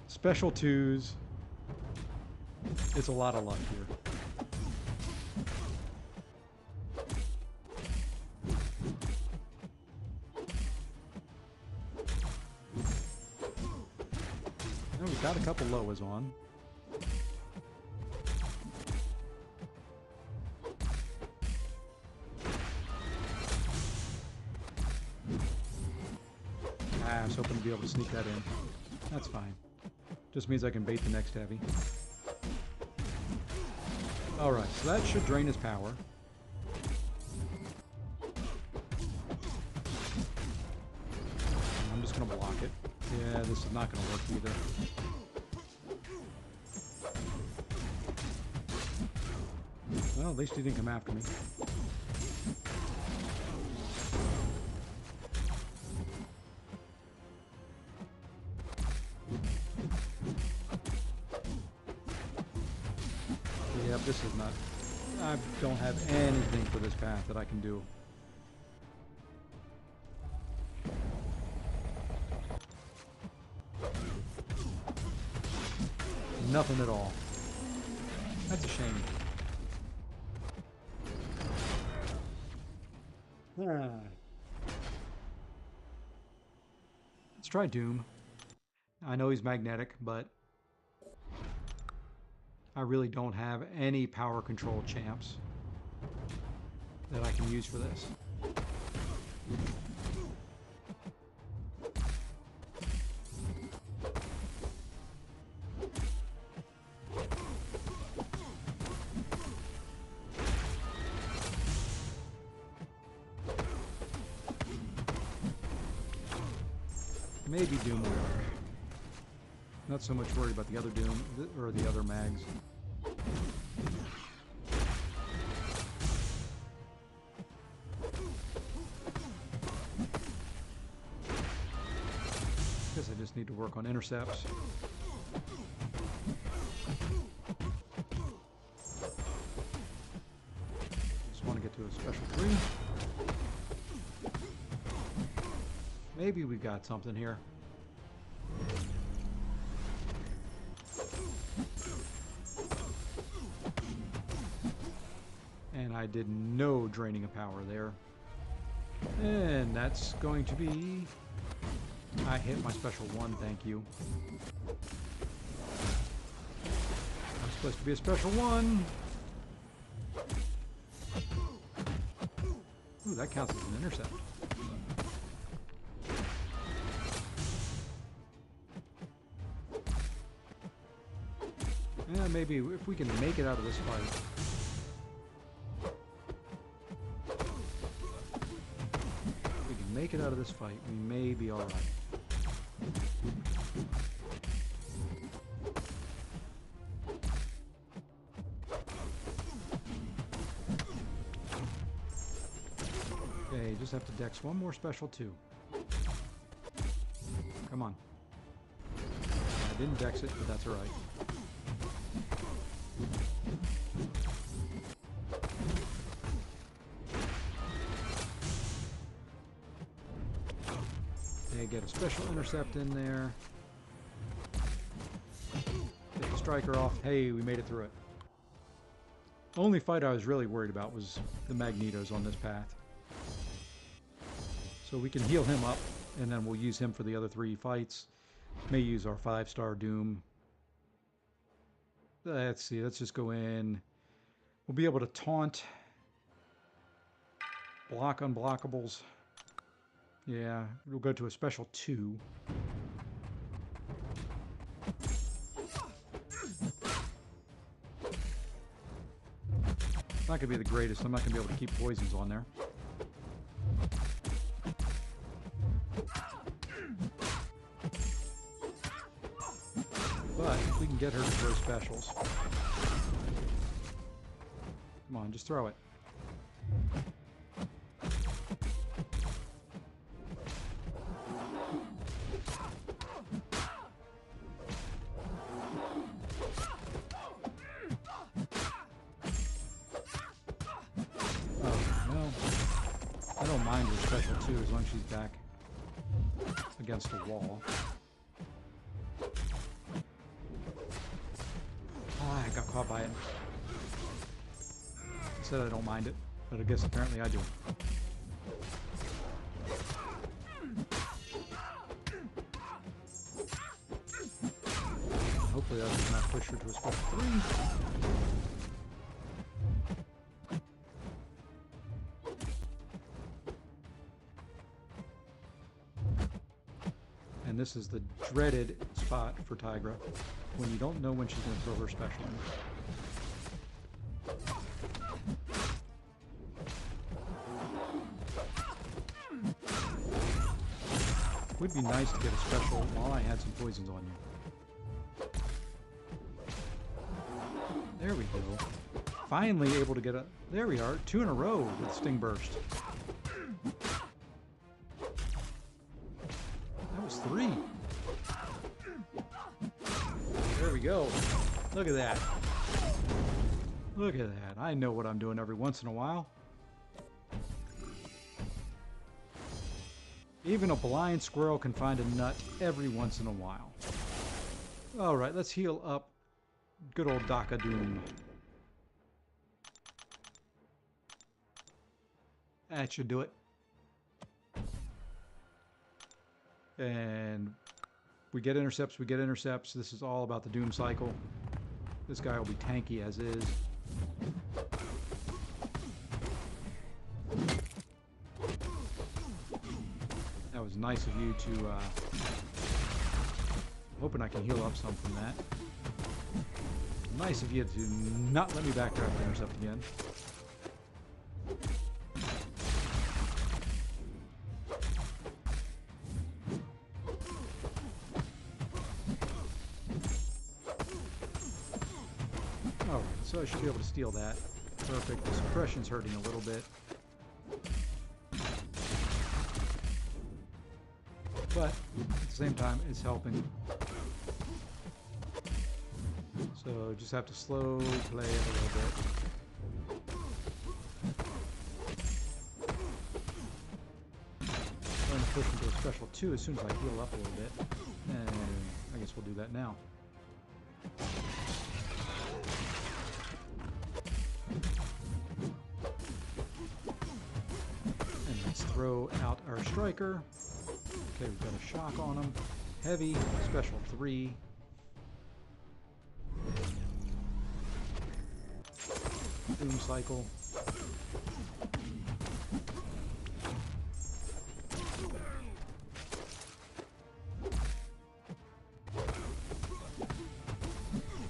special 2s. It's a lot of luck here. Oh, we've got a couple Loas on. I was hoping to be able to sneak that in. That's fine. Just means I can bait the next heavy. Alright, so that should drain his power. I'm just going to block it. Yeah, this is not going to work either. Well, at least he didn't come after me. This is not... I don't have anything for this path that I can do. Nothing at all. That's a shame. Let's try Doom. I know he's magnetic, but I really don't have any power control champs that I can use for this. Maybe Doom will work. Not so much worried about the other Doom, or the other mags. Guess I just need to work on intercepts. Just want to get to a special 3. Maybe we got something here. And I did no draining of power there. And that's going to be... I hit my special 1, thank you. I'm supposed to be a special 1. Ooh, that counts as an intercept. Yeah, maybe if we can make it out of this fight. If we can make it out of this fight, we may be alright. Okay, just have to dex one more special 2. Come on. I didn't dex it, but that's alright. Okay, get a special intercept in there. Get the striker off. Hey, we made it through it. Only fight I was really worried about was the Magnetos on this path. So we can heal him up, and then we'll use him for the other 3 fights. May use our 5-star Doom. Let's see, let's just go in. We'll be able to taunt. Block unblockables. Yeah, we'll go to a special 2. It's not going to be the greatest. I'm not going to be able to keep poisons on there. But if we can get her to throw specials. Come on, just throw it. I don't mind her special too, as long as she's back against the wall. Ah, I got caught by it. I said I don't mind it, but I guess apparently I do. Hopefully that does not push her to a special 3. And this is the dreaded spot for Tigra, when you don't know when she's going to throw her special in. Would be nice to get a special while I had some poisons on you. There we go. Finally able to get a... There we are, 2 in a row with Sting Burst. 3. There we go. Look at that. Look at that. I know what I'm doing every once in a while. Even a blind squirrel can find a nut every once in a while. Alright, let's heal up good old Daka Doom. That should do it. And we get intercepts, we get intercepts. This is all about the Doom cycle. This guy will be tanky as is. That was nice of you to... hoping I can heal up some from that. Nice of you to not let me backdraft the intercept again. so I should be able to steal that. Perfect. The suppression's hurting a little bit. But at the same time, it's helping. So just have to slowly play it a little bit. I'm going to push into a special 2 as soon as I heal up a little bit. And I guess we'll do that now. And let's throw out our striker. Okay, we've got a shock on him. Heavy, special 3. Boom cycle.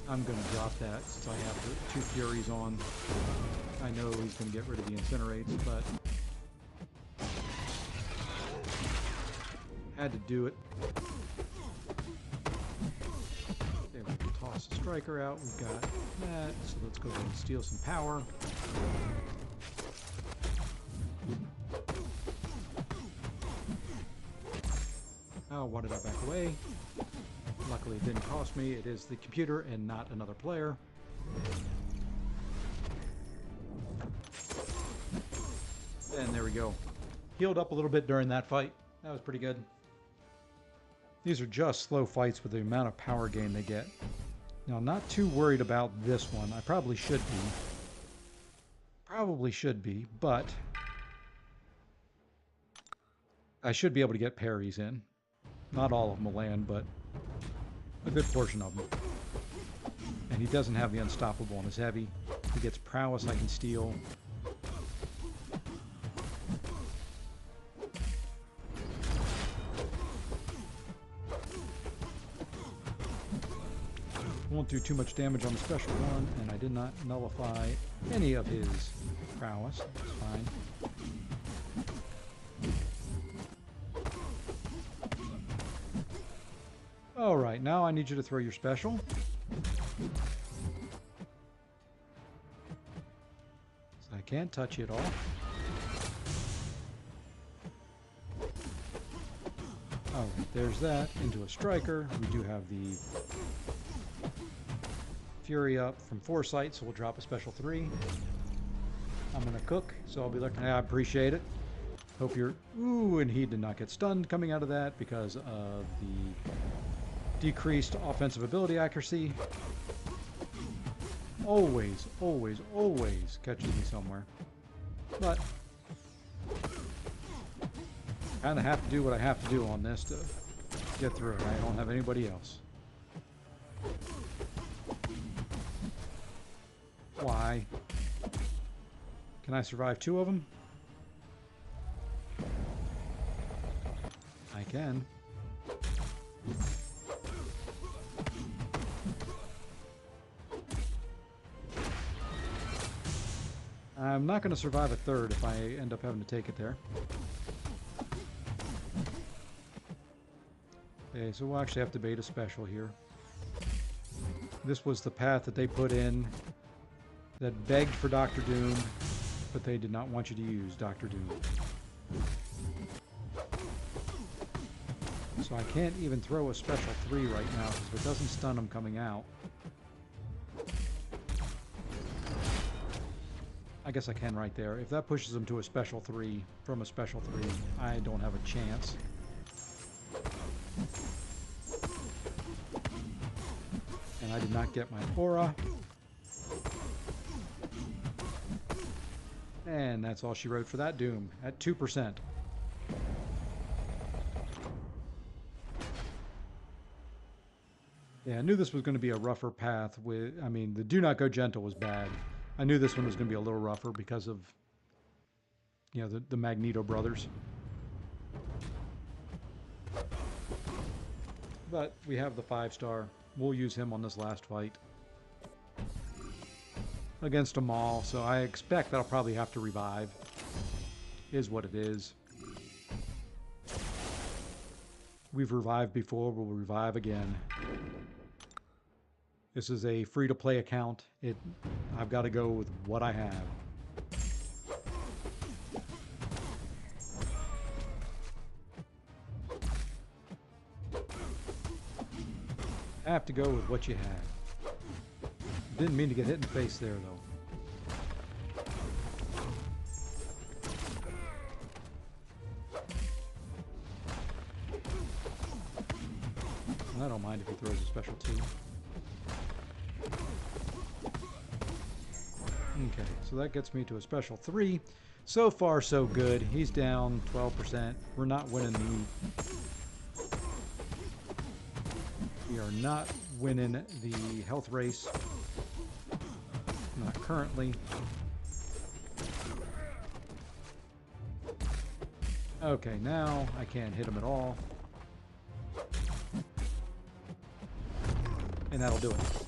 I'm going to drop that since I have the 2 Furies on. I know he's going to get rid of the Incinerates, but had to do it. Okay, we can toss the striker out. We've got that, so let's go ahead and steal some power. Oh, why did I back away? Luckily it didn't cost me. It is the computer and not another player. And there we go. Healed up a little bit during that fight. That was pretty good. These are just slow fights with the amount of power gain they get. Now, I'm not too worried about this one. I probably should be. Probably should be, but I should be able to get parries in. Not all of them will land, but a good portion of them. And he doesn't have the unstoppable on his heavy. He gets prowess I can steal. Won't do too much damage on the special one, and I did not nullify any of his prowess. That's fine. Alright, now I need you to throw your special. So I can't touch it all. Alright, there's that. Into a striker. We do have the Fury up from Foresight, so we'll drop a special 3. I'm going to cook, so I'll be looking. I appreciate it. Hope you're... Ooh, and he did not get stunned coming out of that because of the decreased offensive ability accuracy. Always, always, always catches me somewhere. But kind of have to do what I have to do on this to get through it. I don't have anybody else. Why? Can I survive 2 of them? I can. I'm not going to survive a 3rd if I end up having to take it there. Okay, so we'll actually have to bait a special here. This was the path that they put in that begged for Dr. Doom, but they did not want you to use Dr. Doom. So I can't even throw a special 3 right now because if it doesn't stun him coming out. I guess I can right there. If that pushes him to a special 3 from a special 3, I don't have a chance. And I did not get my aura. And that's all she wrote for that Doom, at 2%. Yeah, I knew this was going to be a rougher path with... I mean, the Do Not Go Gentle was bad. I knew this one was going to be a little rougher because of, you know, the Magneto brothers. But we have the 5-star. We'll use him on this last fight against them all, so I expect that I'll probably have to revive. Is what it is. We've revived before, we'll revive again. This is a free-to-play account. It I've got to go with what I have. I have to go with what you have. Didn't mean to get hit in the face there, though. I don't mind if he throws a special 2. Okay, so that gets me to a special 3. So far, so good. He's down 12%. We're not winning the... We are not winning the health race. Not currently. Okay, now I can't hit him at all. And that'll do it.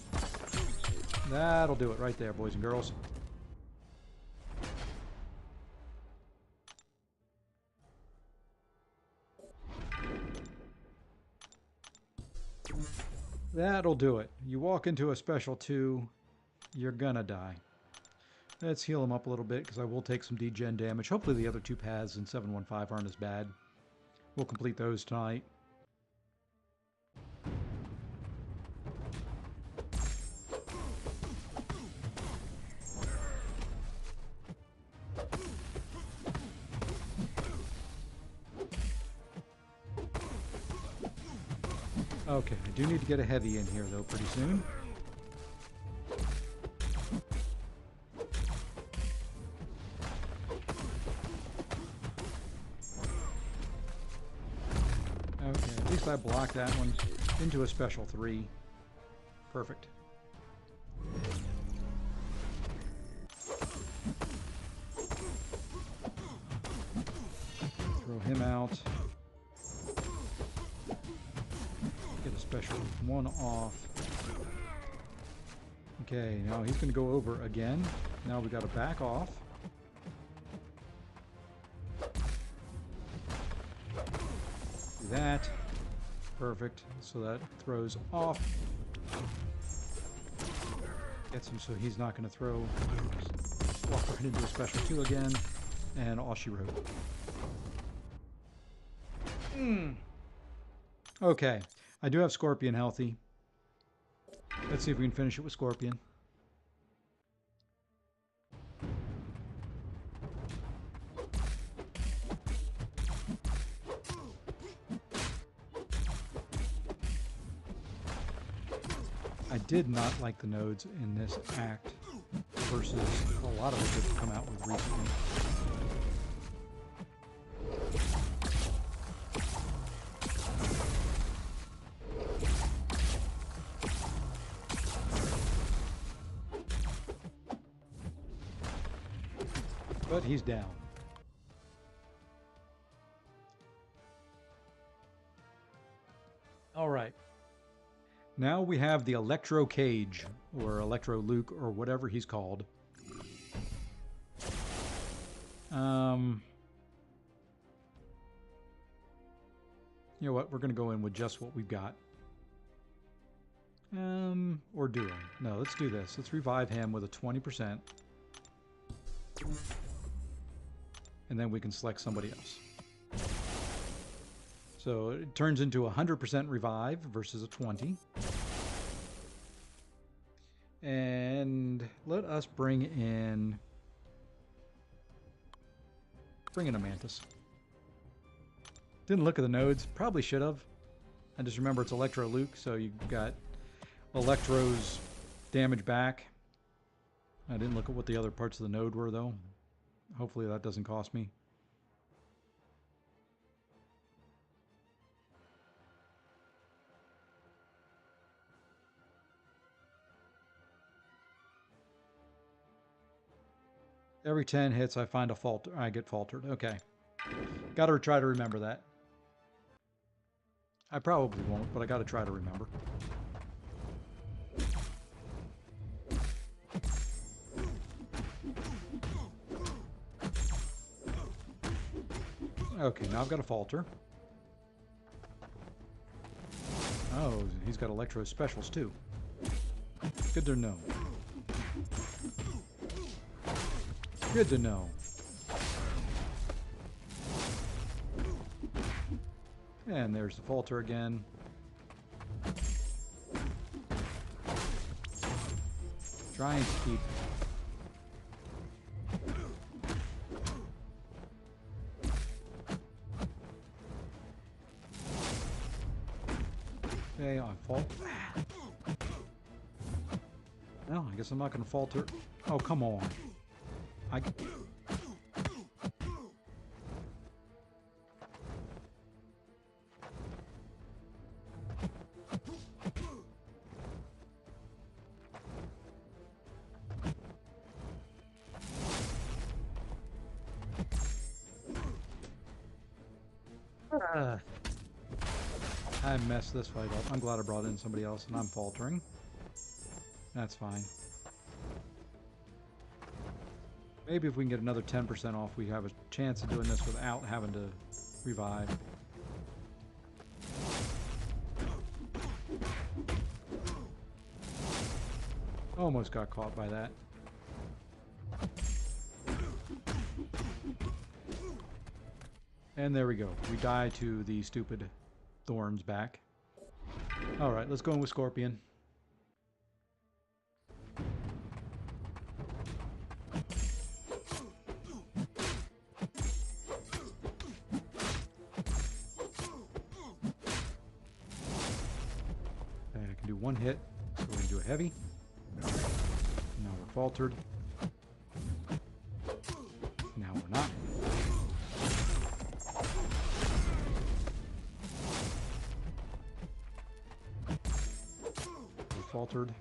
That'll do it right there, boys and girls. That'll do it. You walk into a special 2, you're gonna die. Let's heal him up a little bit, because I will take some degen damage. Hopefully the other 2 paths in 715 aren't as bad. We'll complete those tonight. Okay, I do need to get a heavy in here, though, pretty soon. Okay, at least I blocked that one into a special 3. Perfect. Throw him out. Get a special 1 off. Okay, now he's going to go over again. Now we got to back off. Do that. Perfect. So that throws off. Gets him so he's not going to throw. Walk right into a special 2 again. And all she wrote. Okay. I do have Scorpion healthy. Let's see if we can finish it with Scorpion. I did not like the nodes in this act versus a lot of it that's come out with recently. But he's down. All right. Now we have the Electro Cage, or Electro Luke, or whatever he's called. You know what? We're going to go in with just what we've got. Or do him. No, let's do this. Let's revive him with a 20%. And then we can select somebody else. So it turns into a 100% revive versus a 20. And let us bring in a Mantis. Didn't look at the nodes. Probably should have. I just remember it's Electro Luke, so you've got Electro's damage back. I didn't look at what the other parts of the node were, though. Hopefully that doesn't cost me. Every 10 hits, I find a falter. I get faltered. Okay. Got to try to remember that. I probably won't, but I got to try to remember. Okay, now I've got a falter. Oh, he's got Electro specials too. Good to know. Good to know. And there's the falter again. Trying to keep... Okay, I fault. No, I guess I'm not going to falter. Oh, come on. I... I messed this fight up. I'm glad I brought in somebody else and I'm faltering. That's fine. Maybe if we can get another 10% off, we have a chance of doing this without having to revive. Almost got caught by that. And there we go. We die to the stupid thorns back. Alright, let's go in with Scorpion. And I can do one hit, so we're going to do a heavy. Now we're faltered. Now we're not. We're faltered.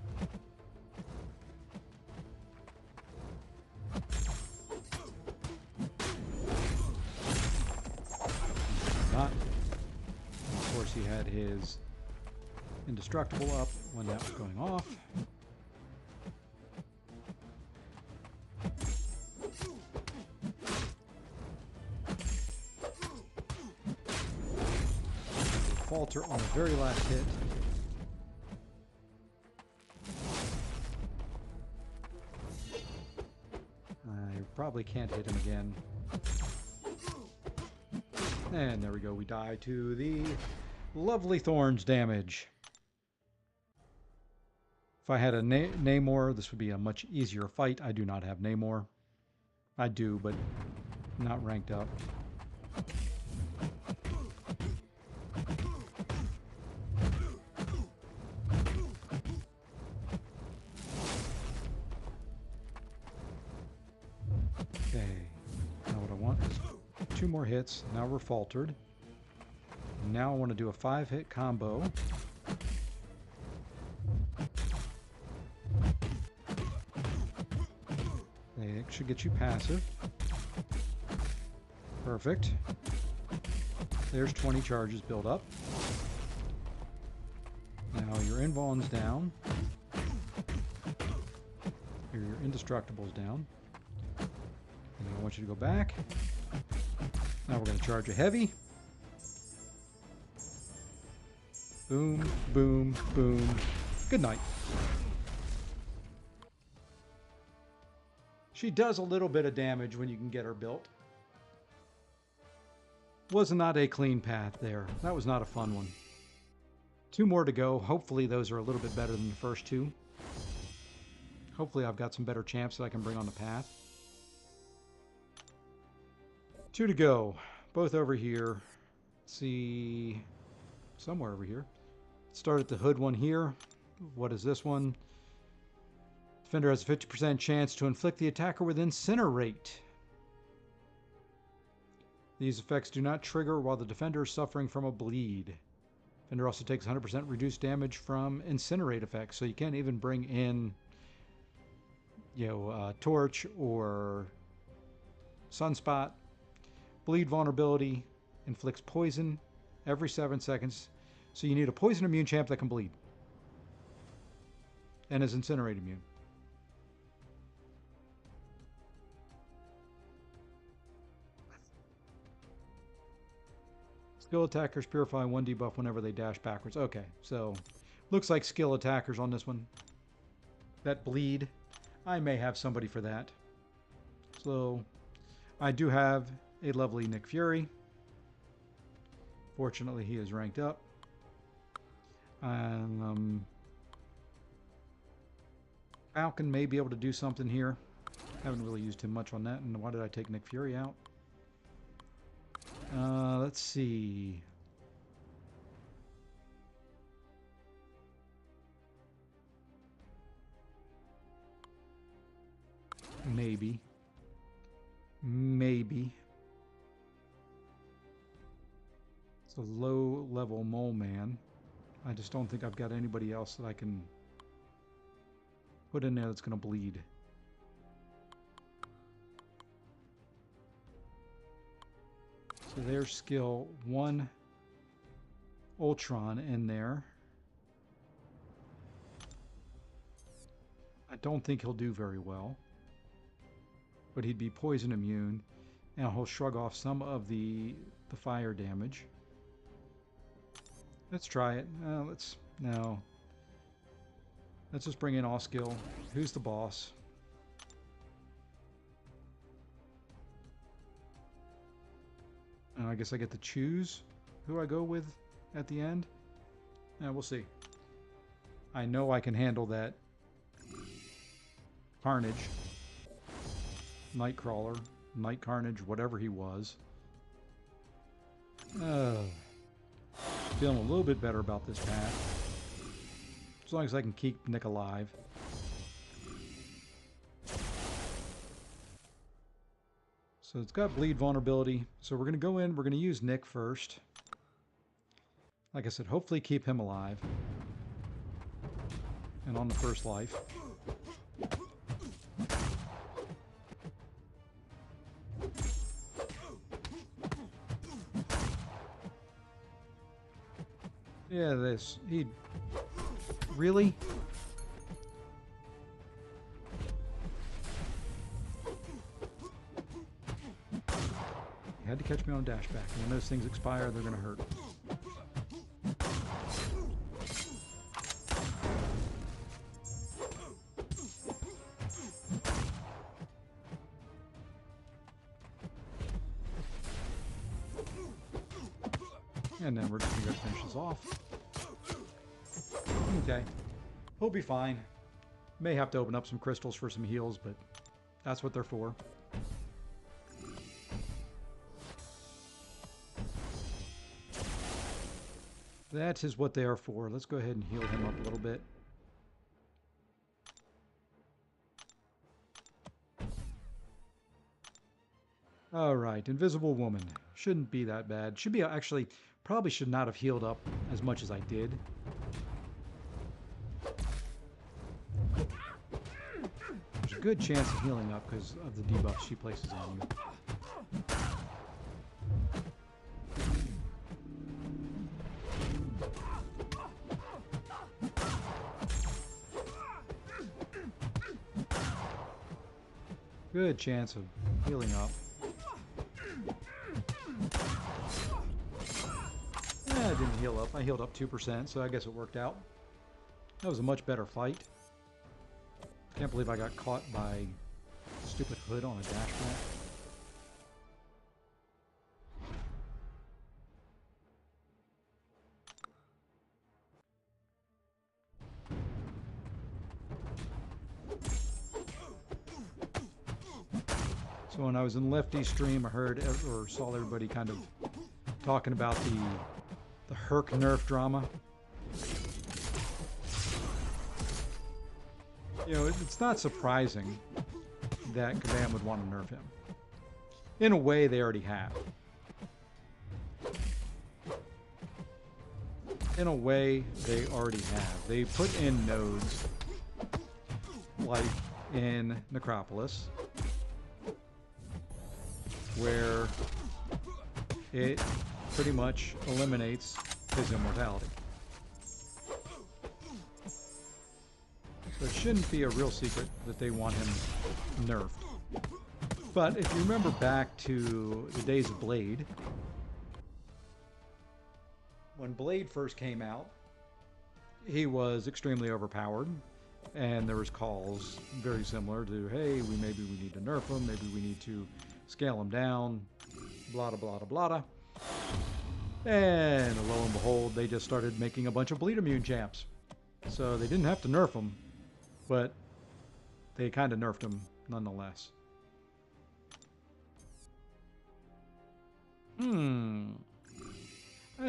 Not. Of course, he had his indestructible up when that was going off. Falter on the very last hit. I probably can't hit him again. And there we go. We die to the lovely thorns damage. If I had a Namor, this would be a much easier fight. I do not have Namor. I do, but not ranked up. Okay, now what I want is 2 more hits. Now we're faltered. Now I want to do a 5-hit combo. It should get you passive. Perfect. There's 20 charges built up. Now your invuln's down. Your indestructible's down. And I want you to go back. Now we're going to charge a heavy. Boom, boom, boom. Good night. She does a little bit of damage when you can get her built. Was not a clean path there. That was not a fun one. 2 more to go. Hopefully those are a little bit better than the first 2. Hopefully I've got some better champs that I can bring on the path. 2 to go. Both over here. Let's see. Somewhere over here. Start at the hood one here. What is this one? Defender has a 50% chance to inflict the attacker with Incinerate. These effects do not trigger while the defender is suffering from a bleed. Defender also takes 100% reduced damage from Incinerate effects, so you can't even bring in, Torch or Sunspot. Bleed vulnerability inflicts poison every 7 seconds, so you need a poison immune champ that can bleed and is Incinerate immune. Skill attackers purify 1 debuff whenever they dash backwards. Okay, so looks like skill attackers on this one. That bleed. I may have somebody for that. So I do have a lovely Nick Fury. Fortunately, he is ranked up. Falcon may be able to do something here. Haven't really used him much on that. And why did I take Nick Fury out? Let's see. Maybe. It's a low-level mole man. I just don't think I've got anybody else that I can put in there that's going to bleed. So there's skill 1 Ultron in there. I don't think he'll do very well. But he'd be poison immune, and he'll shrug off some of the fire damage. Let's try it. No. Let's just bring in all skill. Who's the boss? I guess I get to choose who I go with at the end. We'll see. I know I can handle that Carnage. Nightcrawler, Night Carnage, whatever he was. Feeling a little bit better about this path. As long as I can keep Nick alive. So it's got bleed vulnerability. So we're going to go in, we're going to use Nick first. Like I said, hopefully keep him alive. And on the first life. Yeah, he really? You had to catch me on a dash back. And when those things expire, they're going to hurt. And then we're just going to finish this off. Okay. He'll be fine. May have to open up some crystals for some heals, but that's what they're for. That is what they are for. Let's go ahead and heal him up a little bit. Alright, Invisible Woman. Shouldn't be that bad. Should be actually... Probably should not have healed up as much as I did. There's a good chance of healing up because of the debuffs she places on you. Good chance of healing up. I didn't heal up. I healed up 2%, so I guess it worked out. That was a much better fight. Can't believe I got caught by stupid hood on a dashback. So when I was in Lefty's stream, I heard or saw everybody kind of talking about the Herc nerf drama. You know, it's not surprising that Kabam would want to nerf him. In a way, they already have. In a way, they already have. They put in nodes, like in Necropolis, where it pretty much eliminates his immortality. So it shouldn't be a real secret that they want him nerfed. But if you remember back to the days of Blade, when Blade first came out, he was extremely overpowered, And there was calls very similar to, hey, maybe we need to nerf them, maybe we need to scale them down, blah, blah, blah, blah, blah. And lo and behold, they just started making a bunch of bleed immune champs. So they didn't have to nerf them, but they kind of nerfed them nonetheless. I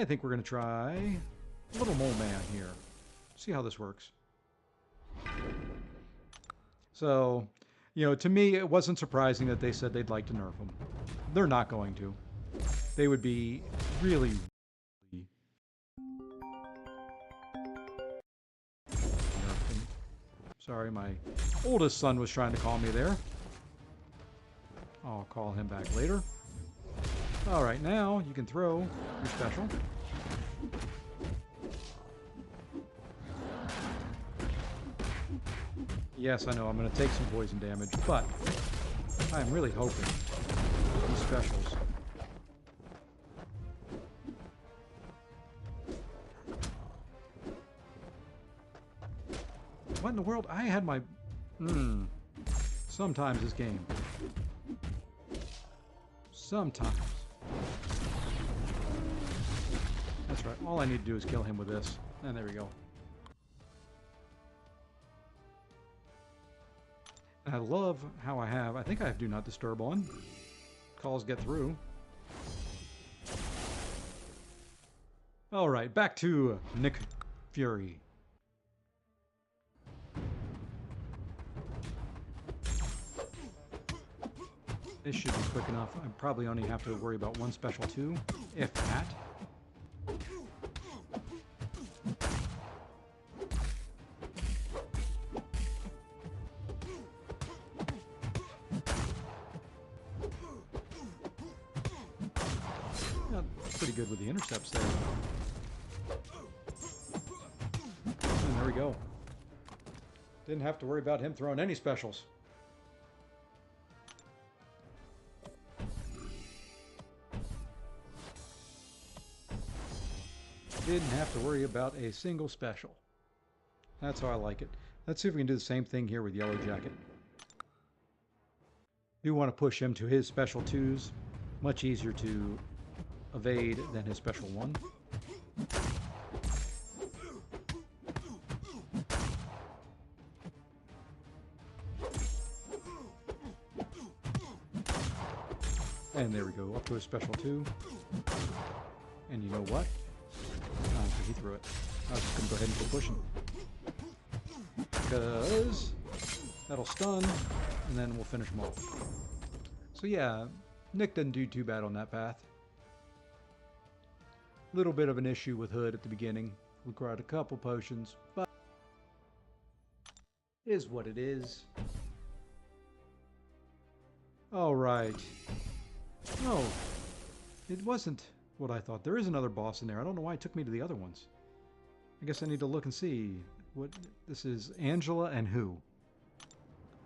think we're going to try a little mole man here. See how this works. So, you know, to me, it wasn't surprising that they said they'd like to nerf them. They're not going to. They would be really... Sorry, my oldest son was trying to call me there. I'll call him back later. Alright, now you can throw your special. Yes, I know I'm going to take some poison damage, but I'm really hoping these specials. What in the world? I had my... Sometimes this game. Sometimes. That's right. All I need to do is kill him with this. And there we go. And I love how I think I have Do Not Disturb on. Calls get through. Alright, back to Nick Fury. This should be quick enough. I probably only have to worry about one special too, if that. Pretty good with the intercepts there. And there we go. Didn't have to worry about him throwing any specials. Didn't have to worry about a single special. That's how I like it. Let's see if we can do the same thing here with Yellow Jacket. Do want to push him to his special 2s. Much easier to evade than his special 1. And there we go, up to a special 2. And you know what? He threw it. I was just going to go ahead and keep pushing. Because that'll stun, and then we'll finish him off. So yeah, Nick didn't do too bad on that path. Little bit of an issue with Hood at the beginning. Required a couple potions, but it is what it is. Alright. Oh, it wasn't what I thought. There is another boss in there. I don't know why it took me to the other ones. I guess I need to look and see. What this is Angela and who?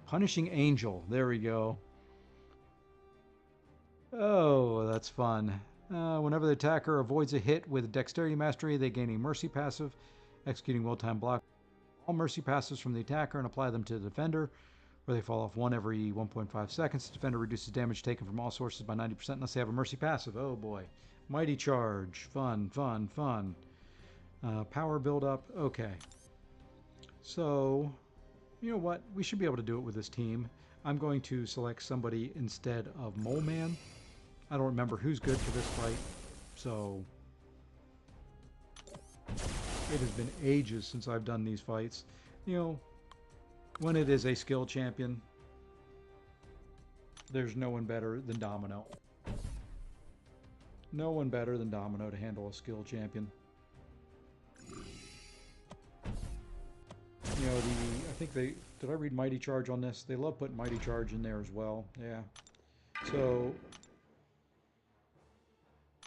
Punishing Angel. There we go. Oh, that's fun. Whenever the attacker avoids a hit with Dexterity Mastery, they gain a Mercy passive, executing well-timed block. All Mercy passives from the attacker and apply them to the defender, where they fall off 1 every 1.5 seconds. The defender reduces damage taken from all sources by 90% unless they have a Mercy passive. Oh boy. Mighty Charge. Fun, fun, fun. Power build-up. Okay. So, you know what? We should be able to do it with this team. I'm going to select somebody instead of Mole Man. I don't remember who's good for this fight, so it has been ages since I've done these fights. You know, when it is a skill champion, there's no one better than Domino. No one better than Domino to handle a skill champion. You know, I think did I read Mighty Charge on this? They love putting Mighty Charge in there as well. Yeah. So,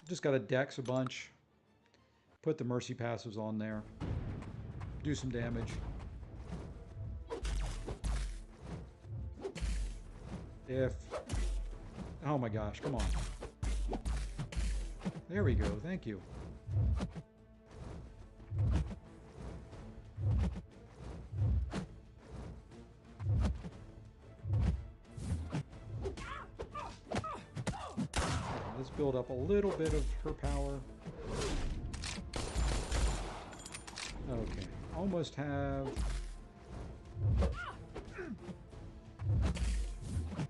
just got to dex a bunch. Put the Mercy passives on there. Do some damage. Oh my gosh, come on. There we go, thank you. build up a little bit of her power. Okay, almost have...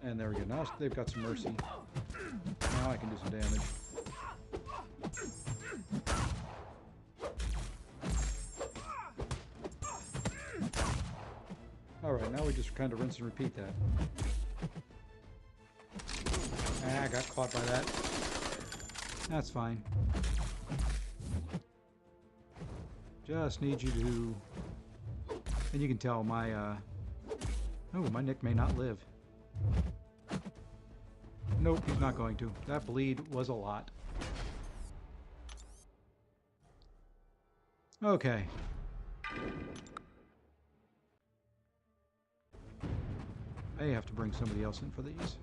And there we go. Now they've got some mercy. Now I can do some damage. Alright, now we just kind of rinse and repeat that. Ah, I got caught by that. That's fine. Just need you to... And you can tell my, Oh, my Nick may not live. Nope, he's not going to. That bleed was a lot. Okay. I may have to bring somebody else in for these.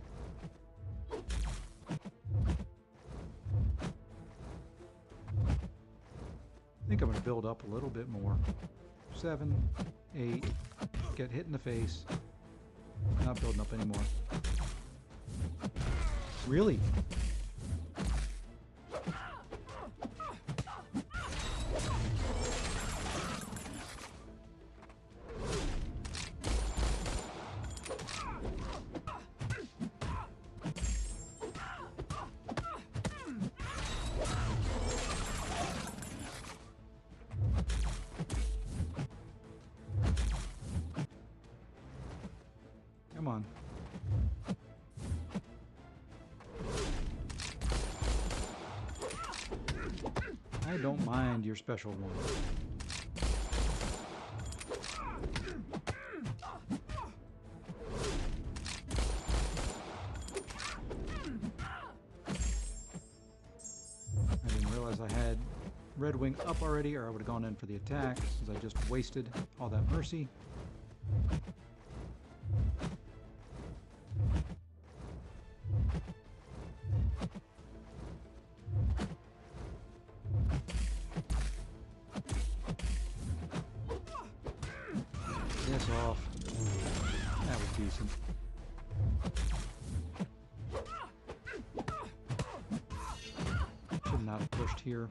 I think I'm going to build up a little bit more. 7, 8, get hit in the face. Not building up anymore. Really? Come on. I don't mind your special one. I didn't realize I had Red Wing up already, or I would have gone in for the attack, since I just wasted all that mercy. This off. That was decent. Should not have pushed here.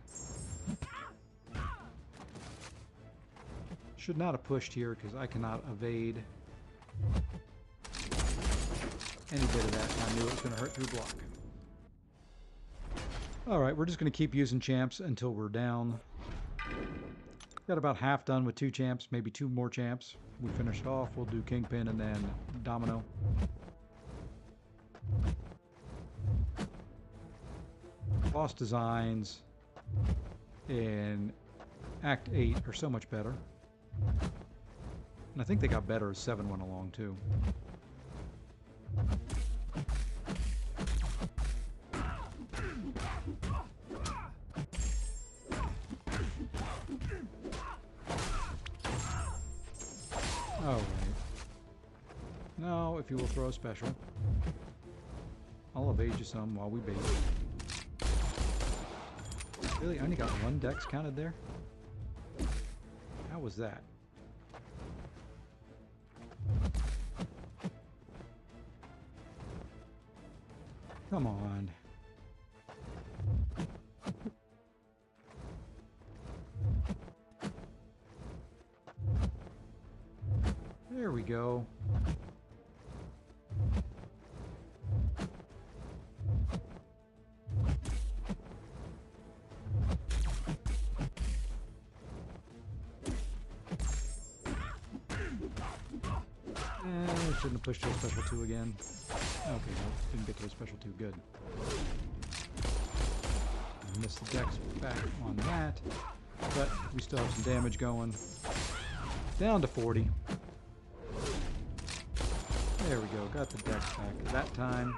Should not have pushed here because I cannot evade any bit of that. I knew it was going to hurt through block. Alright, we're just going to keep using champs until we're down. Got about half done with 2 champs, maybe 2 more champs. We finished off, we'll do Kingpin and then Domino. Boss designs in Act 8 are so much better. And I think they got better as 7 went along too. Alright. Now, if you will throw a special, I'll evade you some while we bait. Really? I only got 1 dex counted there? How was that? Come on. There we go. Shouldn't have pushed to a special 2 again. Okay, well, didn't get to a special 2. Good. I missed the dex back on that, but we still have some damage going. Down to 40. There we go. Got the dex back that time.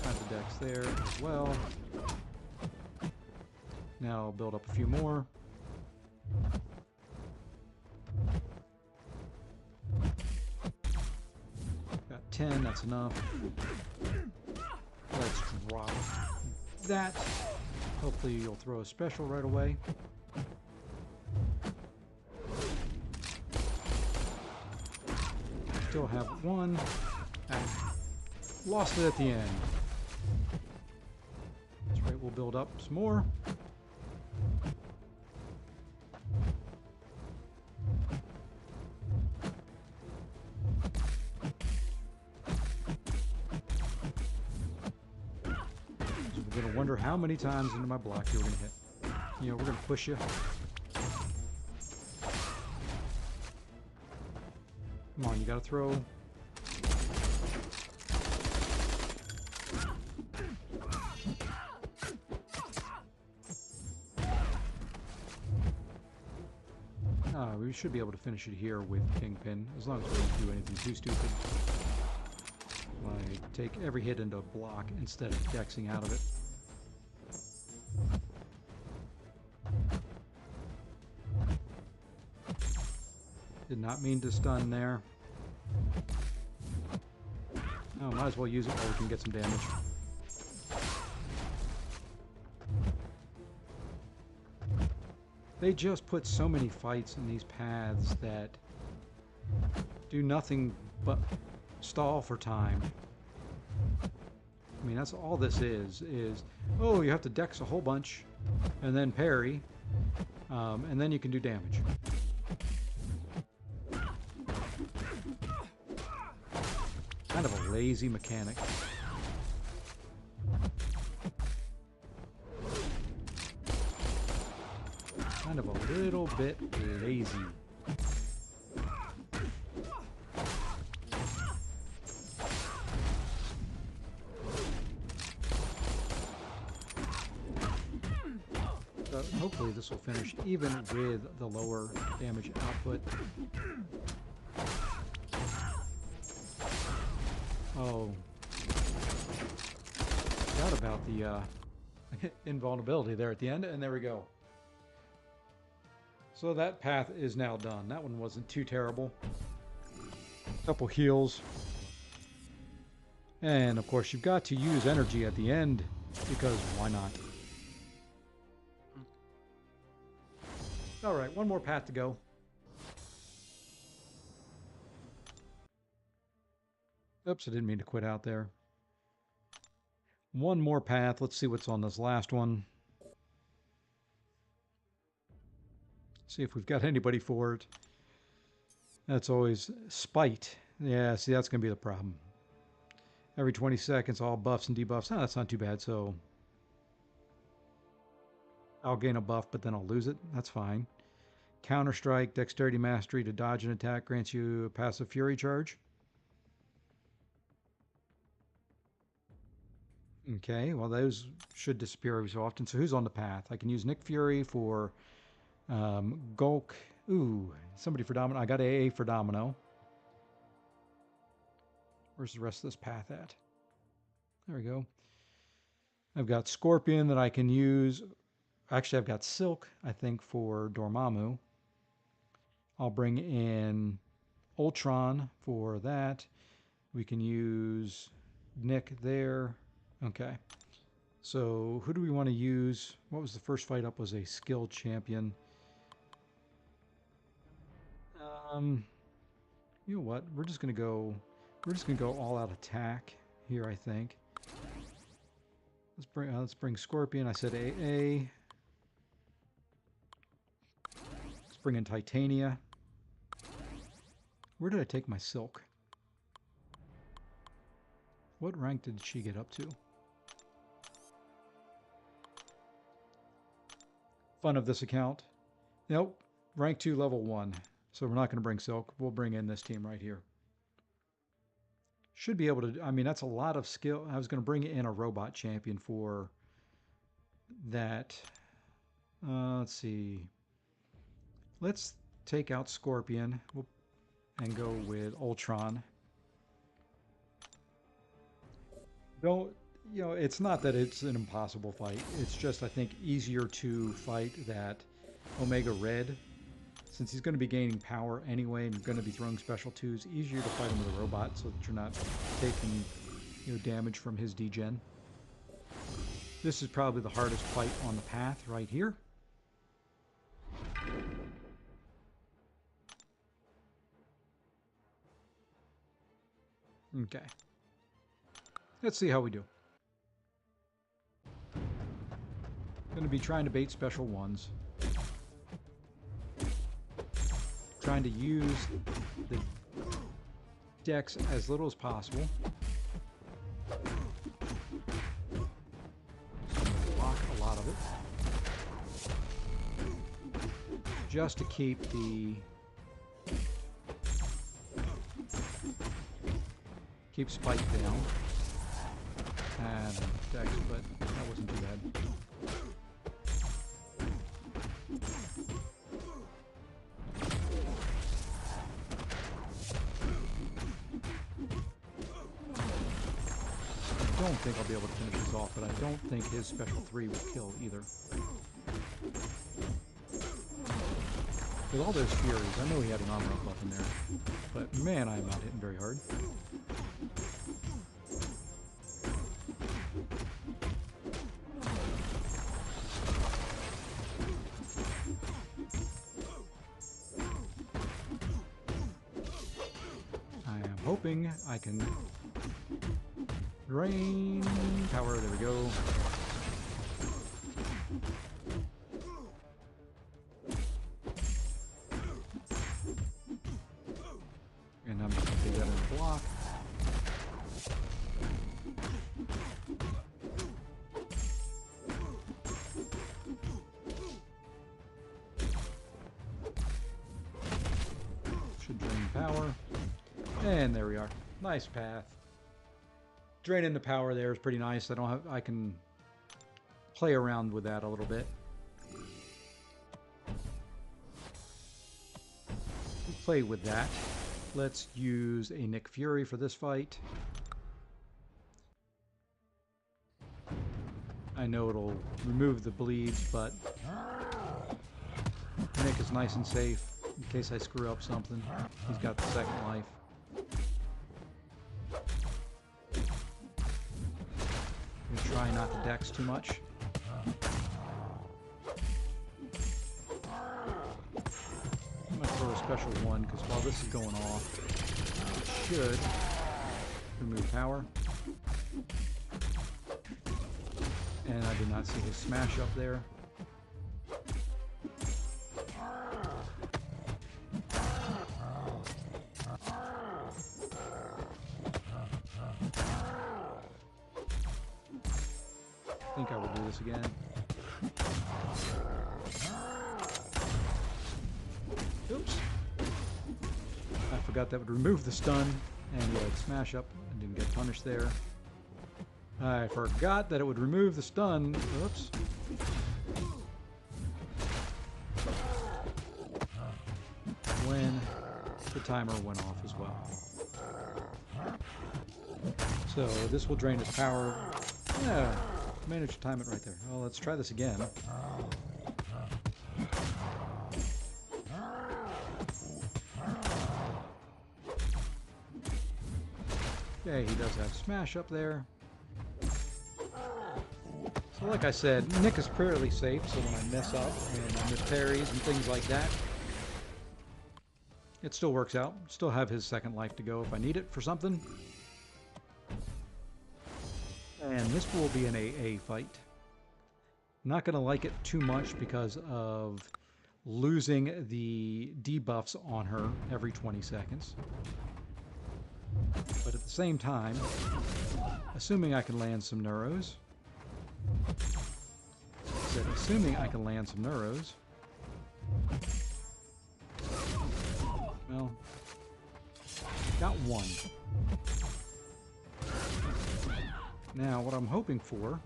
Got the dex there as well. Now I'll build up a few more. Got 10, that's enough. Let's drop that. Hopefully you'll throw a special right away. still have one. I lost it at the end. That's right, we'll build up some more. So we're going to wonder how many times into my block you're going to hit. You know, we're going to push you. Come on, you got to throw. We should be able to finish it here with Kingpin, as long as we don't do anything too stupid. Like, take every hit into a block instead of dexing out of it. Did not mean to stun there. Oh, might as well use it while we can get some damage. They just put so many fights in these paths that do nothing but stall for time. I mean, that's all this is, oh, you have to dex a whole bunch, and then parry, and then you can do damage. Kind of a lazy mechanic. Kind of a little bit lazy. So hopefully this will finish even with the lower damage output. Oh, forgot about the invulnerability there at the end, and there we go. So that path is now done. That one wasn't too terrible. Couple heals. And of course you've got to use energy at the end, because why not? Alright, one more path to go. Oops, I didn't mean to quit out there. One more path. Let's see what's on this last one. See if we've got anybody for it. That's always spite. Yeah, see, that's going to be the problem. Every 20 seconds, all buffs and debuffs. Oh, that's not too bad, so I'll gain a buff, but then I'll lose it. That's fine. Counter-strike, dexterity mastery to dodge an attack grants you a passive fury charge. Okay, well, those should disappear every so often. So who's on the path? I can use Nick Fury for Gulk. Ooh, somebody for Domino. I got AA for Domino. Where's the rest of this path at? There we go. I've got Scorpion that I can use. Actually, I've got Silk, I think, for Dormammu. I'll bring in Ultron for that. We can use Nick there. Okay. So who do we want to use? What was the first fight up? Was a skilled champion. You know what? We're just gonna go all out attack here, I think. Let's bring Scorpion. I said AA. Let's bring in Titania. Where did I take my Silk? What rank did she get up to? Fun of this account. Nope. Rank 2, level 1. So we're not going to bring Silk. We'll bring in this team right here. Should be able to... I mean, that's a lot of skill. I was going to bring in a robot champion for that. Let's see. Let's take out Scorpion and go with Ultron. Don't... You know, it's not that it's an impossible fight. It's just, I think, easier to fight that Omega Red. Since he's going to be gaining power anyway and going to be throwing special 2s, easier to fight him with a robot so that you're not taking, you know, damage from his degen. This is probably the hardest fight on the path right here. Okay. Let's see how we do. Going to be trying to bait special ones. Trying to use the decks as little as possible. Block a lot of it. Just to keep the... keep spike down. And decks, but that wasn't too bad. I don't think I'll be able to finish this off, but I don't think his special 3 will kill either. With all those Furies, I know he had an armor up in there, but man, I'm not hitting very hard. I am hoping I can drain power. There we go. And I'm just going to take that in the block. Should drain power. And there we are. Nice path. Draining the power there is pretty nice. I can play around with that a little bit. Play with that. Let's use a Nick Fury for this fight. I know it'll remove the bleeds, but Nick is nice and safe in case I screw up something. He's got the second life. Try not to dex too much. I'm going to throw a special 1 because while this is going off, it should remove power. And I did not see his smash up there. I think I will do this again. Oops. I forgot that would remove the stun, and yeah, it'd smash up and didn't get punished there. I forgot that it would remove the stun. Oops. When the timer went off as well. So this will drain his power. Yeah. Managed to time it right there. Well, let's try this again. Okay, he does have smash up there. So like I said, Nick is fairly safe, so when I mess up and I miss parries and things like that, it still works out. Still have his second life to go if I need it for something. And this will be an AA fight. Not going to like it too much because of losing the debuffs on her every 20 seconds. But at the same time, assuming I can land some neuros. Assuming I can land some neuros. Well, got 1. Now, what I'm hoping for...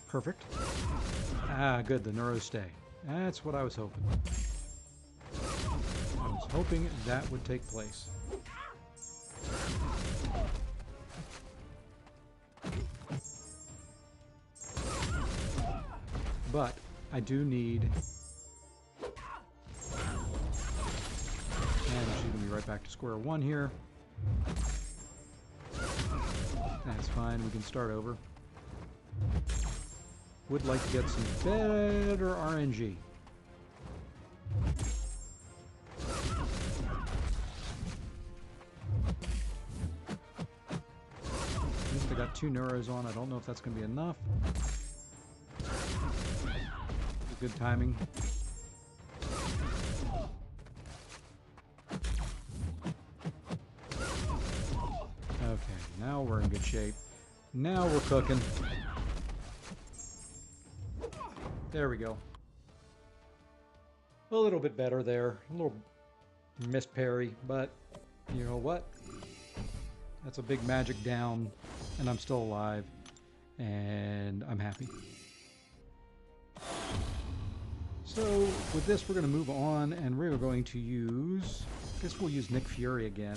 Perfect. Ah, good, the neuros stay. That's what I was hoping. I was hoping that would take place. But I do need... And she's going to be right back to square 1 here. That's fine, we can start over. Would like to get some better RNG. I got 2 neuros on. I don't know if that's going to be enough. Good timing. Okay, now we're in good shape. Now we're cooking. There we go. A little bit better there. A little missed parry, but you know what? That's a big magic down, and I'm still alive, and I'm happy. So with this, we're going to move on, and we're going to use, I guess we'll use Nick Fury again.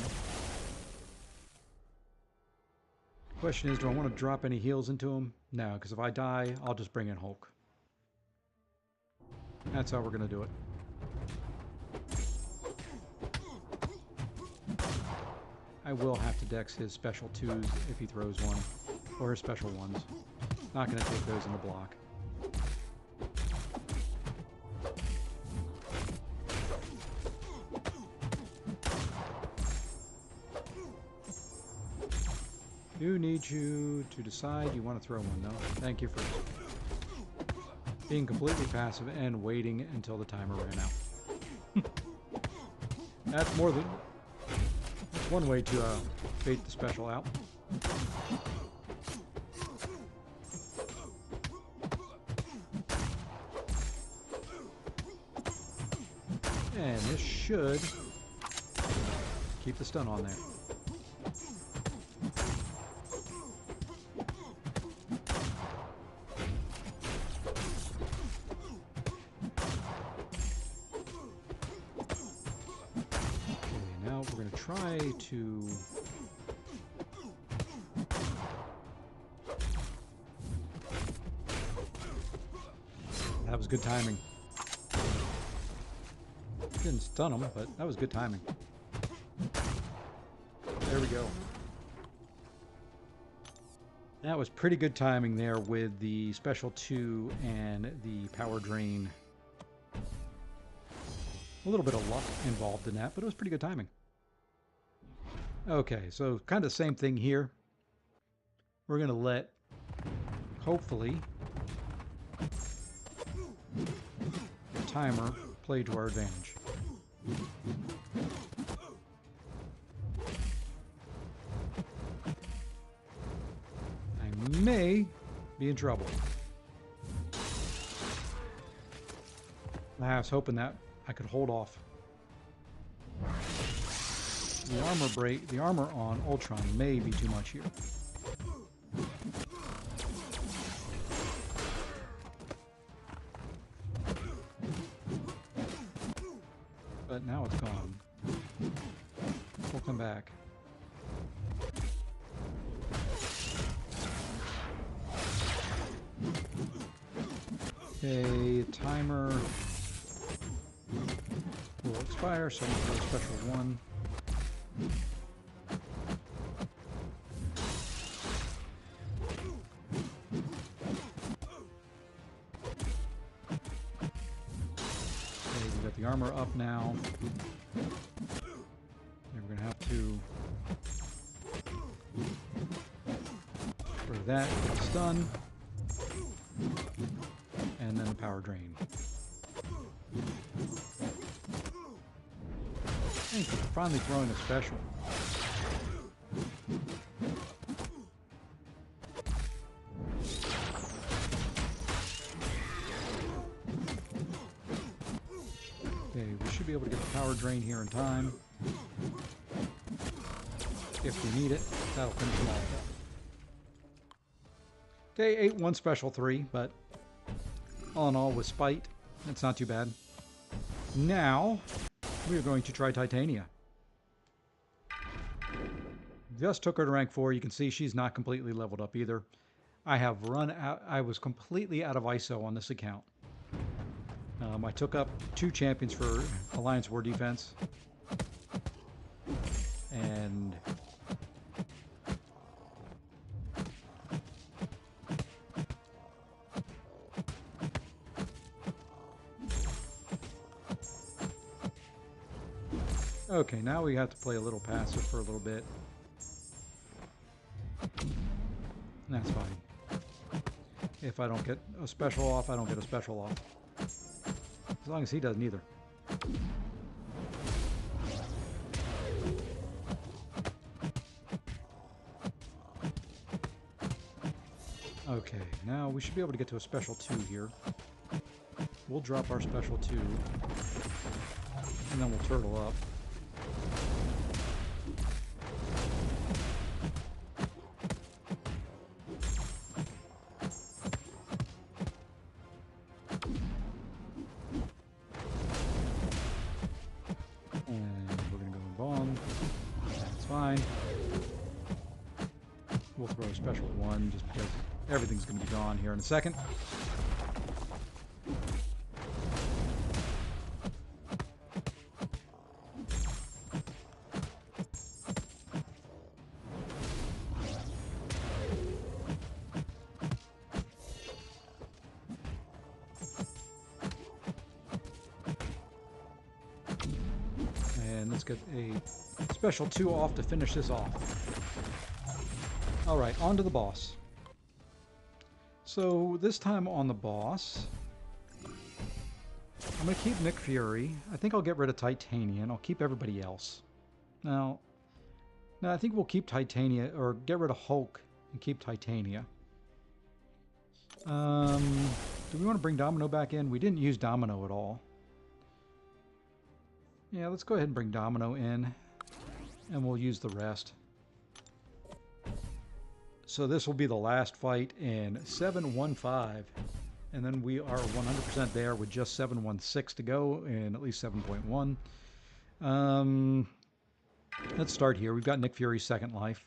Question is, do I want to drop any heals into him? No, because if I die, I'll just bring in Hulk. That's how we're going to do it. I will have to dex his special 2s if he throws one, or his special 1s. Not going to take those in the block. Do need you to decide you want to throw one, though. Thank you for being completely passive and waiting until the timer ran out. That's more than... That's one way to bait the special out. And this should keep the stun on there. Try to that was good timing. Didn't stun him, but that was good timing. There we go. That was pretty good timing there with the special 2 and the power drain. A little bit of luck involved in that, but it was pretty good timing. Okay, so kind of the same thing here. We're going to let, hopefully, the timer play to our advantage. I may be in trouble. I was hoping that I could hold off. The armor on Ultron may be too much here. But now it's gone. We'll come back. Okay, timer will expire, so I'm going to go special 1. The armor up now. And we're going to have to for that, stun, and then the power drain. Thank you for finally throwing a special. Be able to get the power drain here in time. If we need it, that'll finish them off. Okay, 8-1 special 3, but all in all, with Spite, it's not too bad. Now, we are going to try Titania. Just took her to rank 4. You can see she's not completely leveled up either. I have run out. I was completely out of ISO on this account. I took up 2 champions for Alliance War Defense. And okay, now we have to play a little passive for a little bit. That's fine. If I don't get a special off, I don't get a special off. As long as he doesn't either. Okay, now we should be able to get to a special 2 here. We'll drop our special 2, and then we'll turtle up. And we're going to go in bomb. That's fine. We'll throw a special 1 just because everything's going to be gone here in a second. And let's get a special 2 off to finish this off. Alright, on to the boss. So this time on the boss, I'm going to keep Nick Fury. I think I'll get rid of Titania, and I'll keep everybody else. Now, I think we'll keep Titania, or get rid of Hulk and keep Titania. Do we want to bring Domino back in? We didn't use Domino at all. Yeah, let's go ahead and bring Domino in, and we'll use the rest. So this will be the last fight in 715, and then we are 100% there with just 716 to go in at least 7.1. Let's start here. We've got Nick Fury's second life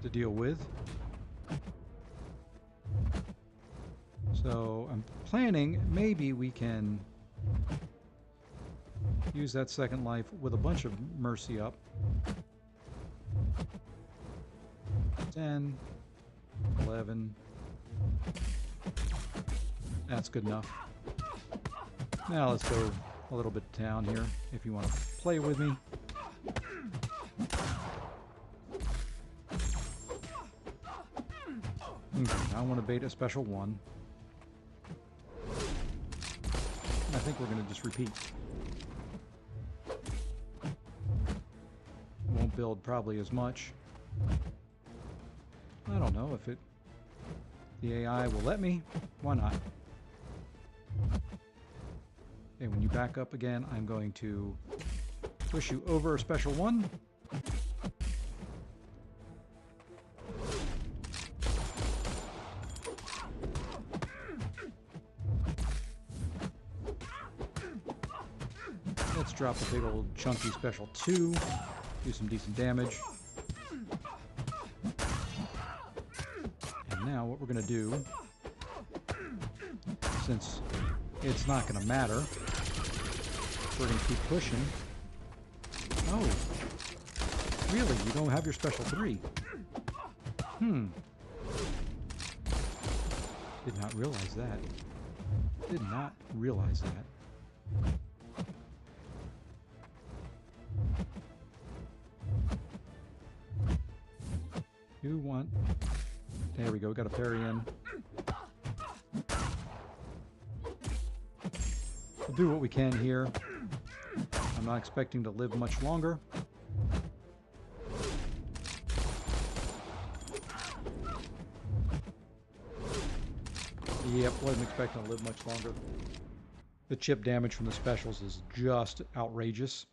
to deal with. So I'm planning maybe we can use that second life with a bunch of mercy up. 10, 11. That's good enough. Now let's go a little bit down here if you want to play with me. Okay, I want to bait a special 1. I think we're going to just repeat. Won't build probably as much. I don't know if the AI will let me. Why not? Okay, when you back up again, I'm going to push you over a special 1. Let's drop a big old chunky special 2. Do some decent damage. And now what we're going to do, since it's not going to matter, we're going to keep pushing. Oh, really? You don't have your special 3? Did not realize that. Did not realize that. You want... There we go, got a parry in. We'll do what we can here. I'm not expecting to live much longer. Yep, wasn't expecting to live much longer. The chip damage from the specials is just outrageous.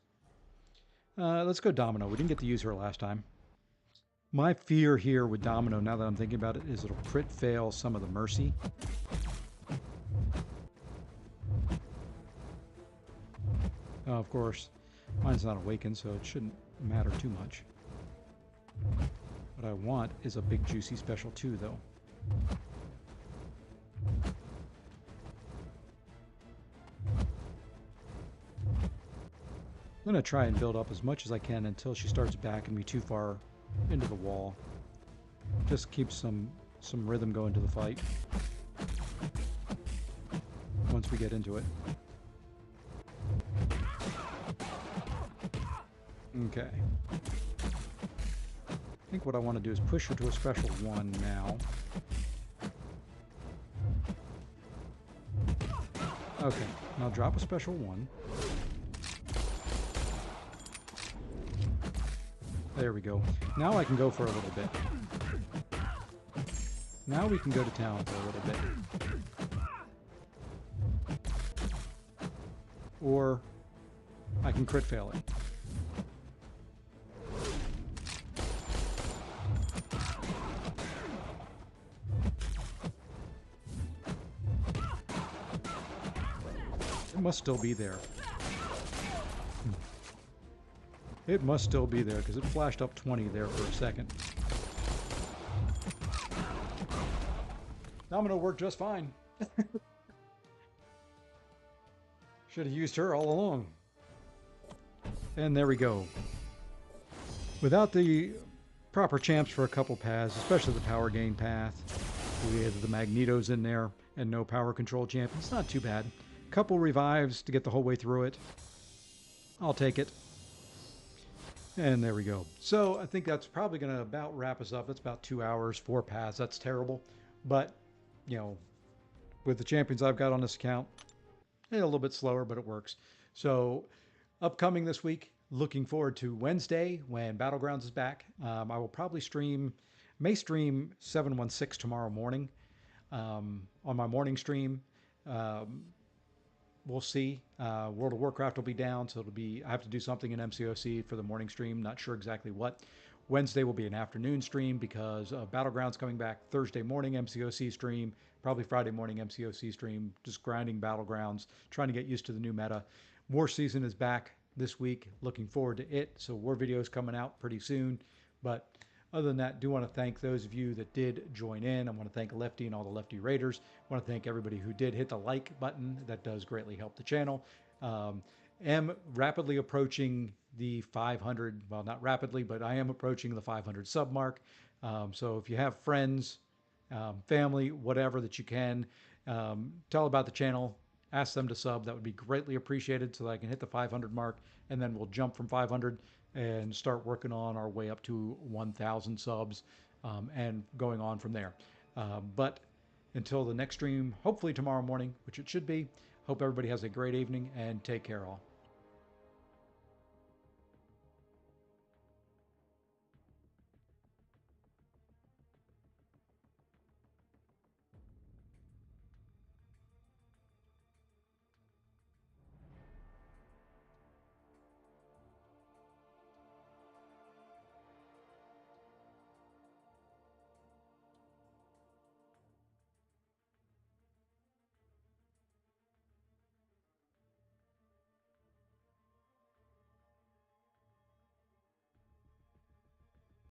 Let's go Domino. We didn't get to use her last time. My fear here with Domino, now that I'm thinking about it, is it'll crit fail some of the mercy. Of course, mine's not awakened, so it shouldn't matter too much. What I want is a big juicy special 2, though. I'm going to try and build up as much as I can until she starts backing me too far into the wall. Just keep some rhythm going to the fight once we get into it. Okay. I think what I want to do is push her to a special 1 now. Okay, now drop a special 1. There we go. Now I can go for a little bit. Now we can go to town for a little bit. Or I can crit fail it. It must still be there. It must still be there because it flashed up 20 there for a second. I'm going to work just fine. Should have used her all along. And there we go. Without the proper champs for a couple paths, especially the power gain path, we had the Magnetos in there and no power control champ. It's not too bad. Couple revives to get the whole way through it. I'll take it. And there we go. So I think that's probably going to about wrap us up. That's about 2 hours, 4 paths. That's terrible. But, you know, with the champions I've got on this account, a little bit slower, but it works. So upcoming this week, looking forward to Wednesday when Battlegrounds is back. I will probably may stream 716 tomorrow morning on my morning stream. We'll see. World of Warcraft will be down, so I have to do something in MCOC for the morning stream. Not sure exactly what. Wednesday will be an afternoon stream because Battlegrounds coming back. Thursday morning MCOC stream, probably Friday morning MCOC stream, just grinding Battlegrounds, trying to get used to the new meta. War Season is back this week. Looking forward to it. So War videos coming out pretty soon. But other than that, do want to thank those of you that did join in. I want to thank Lefty and all the Lefty Raiders. I want to thank everybody who did hit the like button. That does greatly help the channel. Am rapidly approaching the 500. Well, not rapidly, but I am approaching the 500 sub mark. So if you have friends, family, whatever that you can, tell about the channel. Ask them to sub. That would be greatly appreciated so that I can hit the 500 mark. And then we'll jump from 500 and start working on our way up to 1,000 subs and going on from there. But until the next stream, hopefully tomorrow morning, which it should be, hope everybody has a great evening and take care all.